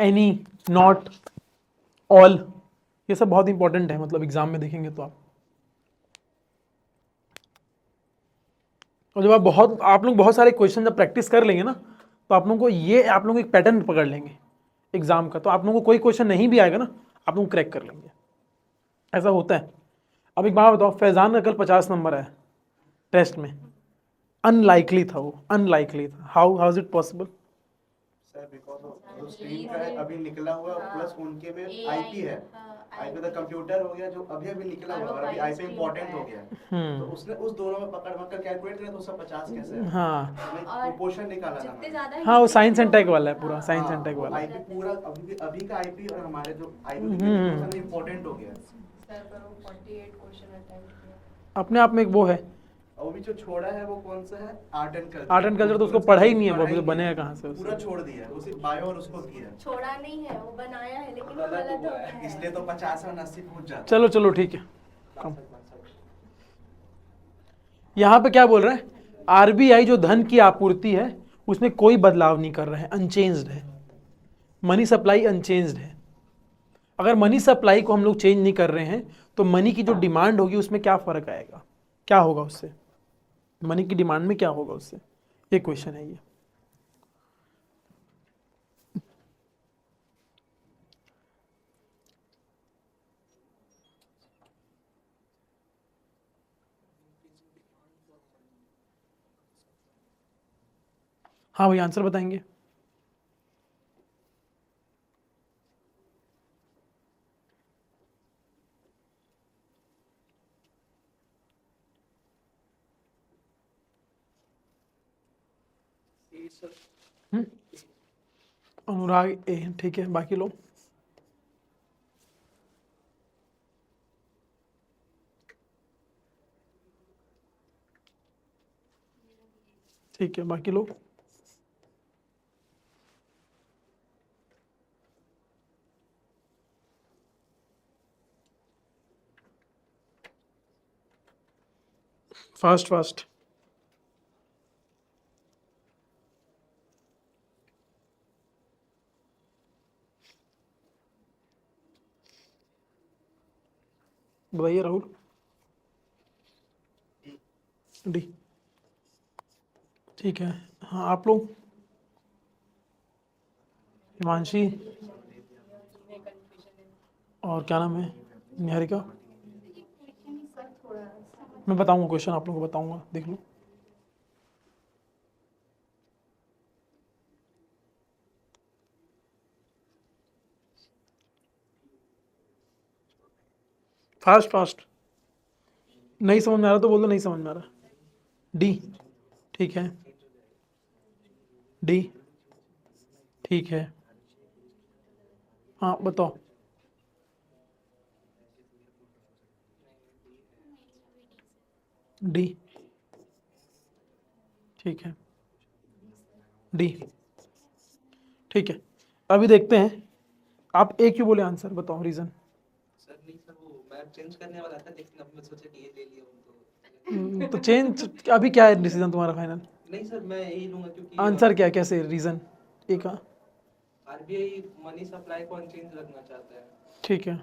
एनी, नॉट, ऑल, ये सब बहुत इंपॉर्टेंट है, मतलब एग्जाम में देखेंगे तो आप। और जब आप लोग बहुत सारे क्वेश्चन जब प्रैक्टिस कर लेंगे ना, तो आप लोगों को ये, आप लोग एक पैटर्न पकड़ लेंगे एग्जाम का, तो आप लोगों को कोई क्वेश्चन नहीं भी आएगा ना, आप लोग क्रैक कर लेंगे, ऐसा होता है। अब एक बात बताओ, फैजान का कल 50 नंबर आया टेस्ट में, अनलाइकली था वो, अनलाइकली था, how is it possible. Sir because जो स्ट्रीम का है अभी निकला हुआ, प्लस उनके में आईपी है, आईपी तो कंप्यूटर हो गया जो अभी निकला हुआ, और अभी आईपी इंपॉर्टेंट हो गया, तो उसने उस दोनों में पकड़ कर कैलकुलेट किया तो उसका 50 कैसे है, हाँ प्रोपोर्शन निकाला था जितने ज्यादा हाँ, वो साइंस एंड टेक वाला है, पूरा साइंस एंड टेक वो वाला। आईपी पूरा अभी का आईपी और हमारे जो आईपी इंपॉर्टेंट हो गया, सर पर वो 48 क्वेश्चन अटेम्प्ट किया। अपने आप में एक वो है, और वो भी जो छोड़ा है वो कौन सा है, art and culture. Art and culture तो उसको पढ़ा ही नहीं है, वो अभी तो बनेगा कहाँ से पूरा उससे। छोड़ दिया है, उसी बायो और उसको किया है, छोड़ा नहीं है, वो बनाया है, लेकिन वो गलत हो गया है। इसलिए तो 50 और 80 पूछ जाता चलो चलो ठीक है, कम। यहाँ पे क्या बोल रहा है, आरबीआई जो धन की आपूर्ति है उसमें कोई बदलाव नहीं कर रहा है, अनचेंज्ड है, मनी सप्लाई अनचेंज्ड है। अगर मनी सप्लाई को हम लोग चेंज नहीं कर रहे हैं तो मनी की जो डिमांड होगी उसमें क्या फर्क आएगा, क्या होगा उससे, मनी की डिमांड में क्या होगा उससे, ये क्वेश्चन है ये। हाँ भाई आंसर बताएंगे। अनुराग ए, ठीक है, बाकी लोग ठीक है, बाकी लोग फास्ट फास्ट। बताइए राहुल। डी, ठीक है। हाँ आप लोग, हिमांशी और क्या नाम है, निहारिका। सर थोड़ा मैं बताऊंगा क्वेश्चन, आप लोगों को बताऊंगा, देख लो। फास्ट फास्ट, नहीं समझ में आ रहा तो बोल दो नहीं समझ में आ रहा। डी, ठीक है, डी, ठीक है। हाँ बताओ। डी, ठीक है, डी, ठीक है। अभी देखते हैं आप ए क्यों बोले आंसर, बताओ रीजन। सर नहीं सर, वो मैं चेंज करने वाला था लेकिन अब मैं सोचा कि ये ले लिया हूं तो तो चेंज अभी क्या है डिसीजन तुम्हारा फाइनल? नहीं सर, मैं यही लूंगा क्योंकि आंसर क्या है, कैसे रीजन ए का? आरबीआई मनी सप्लाई को अनचेंज रखना चाहता है ठीक है,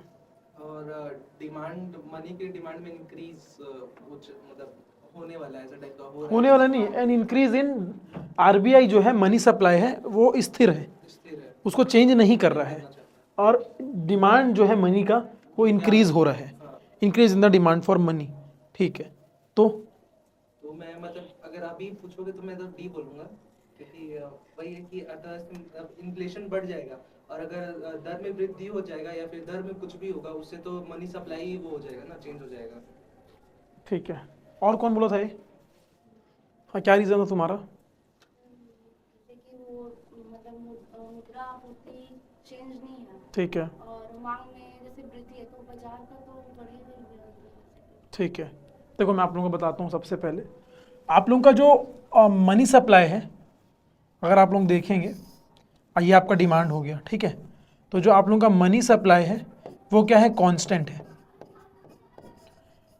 और डिमांड, मनी की डिमांड में इंक्रीज कुछ मतलब होने वाला है, ऐसा टाइप का हो रहा होने वाला नहीं, एन इंक्रीज इन आरबीआई जो है मनी सप्लाई है वो स्थिर है, स्थिर है, उसको चेंज नहीं कर रहा है। करना चाहता है। और डिमांड जो है मनी का वो इंक्रीज हो रहा है, increase in the demand for money. ठीक है, तो मैं मतलब अगर अभी पूछोगे तो मैं तो डी बोलूंगा क्योंकि वही है कि अर्थव्यवस्था इन्फ्लेशन बढ़ जाएगा और अगर दर में वृद्धि हो जाएगा या फिर दर में कुछ भी होगा उससे तो मनी सप्लाई वो हो जाएगा ना, चेंज हो जाएगा। ठीक है। और कौन बोला था ये? हाँ क्या रीज़न था तुम्हारा? देखिए वो मतलब मुद्रा आपूर्ति चेंज नहीं है ठीक है, और मांग में जैसे वृद्धि है तो बाजार का तो बढ़ेगा ही। ठीक है। देखो मैं आप लोगों को बताता हूँ। सबसे पहले आप लोगों का जो मनी सप्लाई है, अगर आप लोग देखेंगे, ये आपका डिमांड हो गया, ठीक है। तो जो आप लोगों का मनी सप्लाई है वो क्या है, कांस्टेंट है।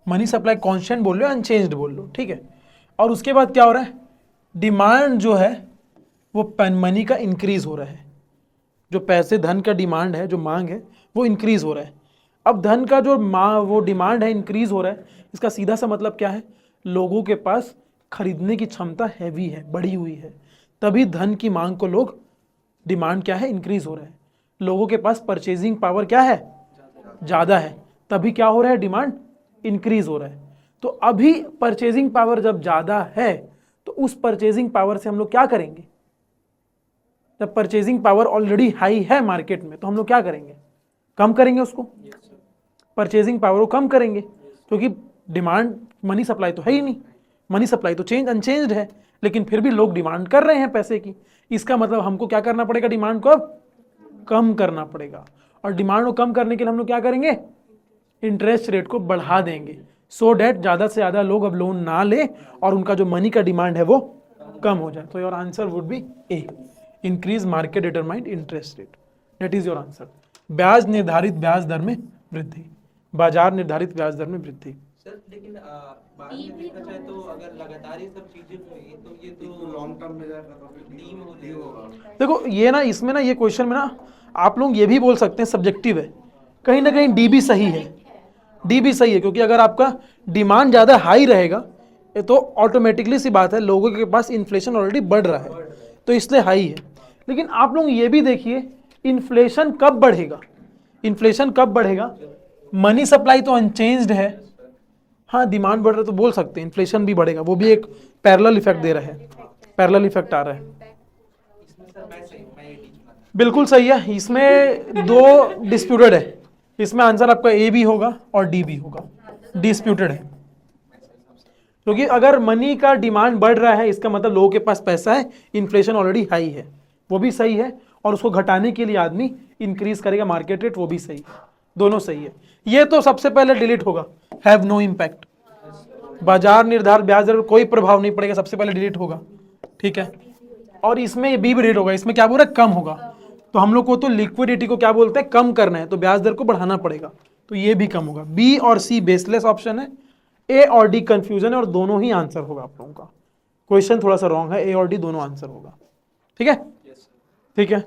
मनी सप्लाई कांस्टेंट बोल लो, अनचेंज्ड बोल लो, ठीक है। और उसके बाद क्या हो रहा है, डिमांड जो है वो मनी का इंक्रीज हो रहा है। जो पैसे धन का डिमांड है, जो मांग है वो इंक्रीज हो रहा है। अब धन का जो वो डिमांड है इंक्रीज हो रहा है, इसका सीधा सा मतलब क्या है, लोगों के पास खरीदने की क्षमता हैवी है, बढ़ी हुई है, तभी धन की मांग को लोग, डिमांड क्या है, इंक्रीज हो रहा है। लोगों के पास परचेजिंग पावर क्या है, ज़्यादा है, तभी क्या हो रहा है, डिमांड इंक्रीज हो रहा है। तो अभी परचेजिंग पावर जब ज़्यादा है तो उस परचेजिंग पावर से हम लोग क्या करेंगे, जब परचेजिंग पावर ऑलरेडी हाई है मार्केट में तो हम लोग क्या करेंगे, कम करेंगे उसको, परचेजिंग पावर को कम करेंगे, क्योंकि डिमांड, मनी सप्लाई तो है ही नहीं, मनी सप्लाई तो अनचेंज्ड है, लेकिन फिर भी लोग डिमांड कर रहे हैं पैसे की। इसका मतलब हमको क्या करना पड़ेगा, डिमांड को अब कम करना पड़ेगा। और डिमांड को कम करने के लिए हम लोग क्या करेंगे, इंटरेस्ट रेट को बढ़ा देंगे, सो डैट ज़्यादा से ज़्यादा लोग अब लोन ना ले और उनका जो मनी का डिमांड है वो कम हो जाए। तो your answer would be A, increase market determined interest rate, that is your answer. ब्याज निर्धारित ब्याज दर में वृद्धि, बाजार निर्धारित ब्याज दर में वृद्धि। सर लेकिन बाद में देखा जाए तो अगर लगातार ये सब चीजें हुई तो ये तो लॉन्ग टर्म में जाएगा तो फिर डी में डी होगा। देखो ये ना, इसमें ना, ये क्वेश्चन में ना आप लोग ये भी बोल सकते हैं सब्जेक्टिव है, कहीं ना कहीं डी भी सही है, डी भी सही है, क्योंकि अगर आपका डिमांड ज़्यादा हाई रहेगा तो ऑटोमेटिकली सी बात है लोगों के पास इन्फ्लेशन ऑलरेडी बढ़ रहा है तो इसलिए हाई है। लेकिन आप लोग ये भी देखिए, इन्फ्लेशन कब बढ़ेगा, इन्फ्लेशन कब बढ़ेगा, मनी सप्लाई तो अनचेंज्ड है, हाँ डिमांड बढ़ रहा है तो बोल सकते हैं इन्फ्लेशन भी बढ़ेगा, वो भी एक पैरेलल इफेक्ट दे रहा है, पैरेलल इफेक्ट आ रहा है। इसमें सर मैं सही, मैं ये डी चुना था। बिल्कुल सही है, इसमें दो डिस्प्यूटेड है, इसमें आंसर आपका ए भी होगा और डी भी होगा, डिस्प्यूटेड है। क्योंकि अगर मनी का डिमांड बढ़ रहा है इसका मतलब लोगों के पास पैसा है, इन्फ्लेशन ऑलरेडी हाई है, वो भी सही है, और उसको घटाने के लिए आदमी इंक्रीज करेगा मार्केट रेट, वो भी सही है, दोनों सही है। ये तो सबसे पहले डिलीट होगा, हैव नो इम्पैक्ट, बाजार निर्धारित ब्याज दर पर कोई प्रभाव नहीं पड़ेगा, सबसे पहले डिलीट होगा, ठीक है। और इसमें ये बी भी डिलीट होगा, इसमें क्या बोल रहा है, कम होगा, तो हम लोग को तो लिक्विडिटी को क्या बोलते हैं, कम करना है, तो ब्याज दर को बढ़ाना पड़ेगा, तो ये भी कम होगा। बी और सी बेसलेस ऑप्शन है, ए और डी कंफ्यूजन है, और दोनों ही आंसर होगा आप लोगों का। क्वेश्चन थोड़ा सा रॉन्ग है, ए और डी दोनों आंसर होगा, ठीक है, ठीक है।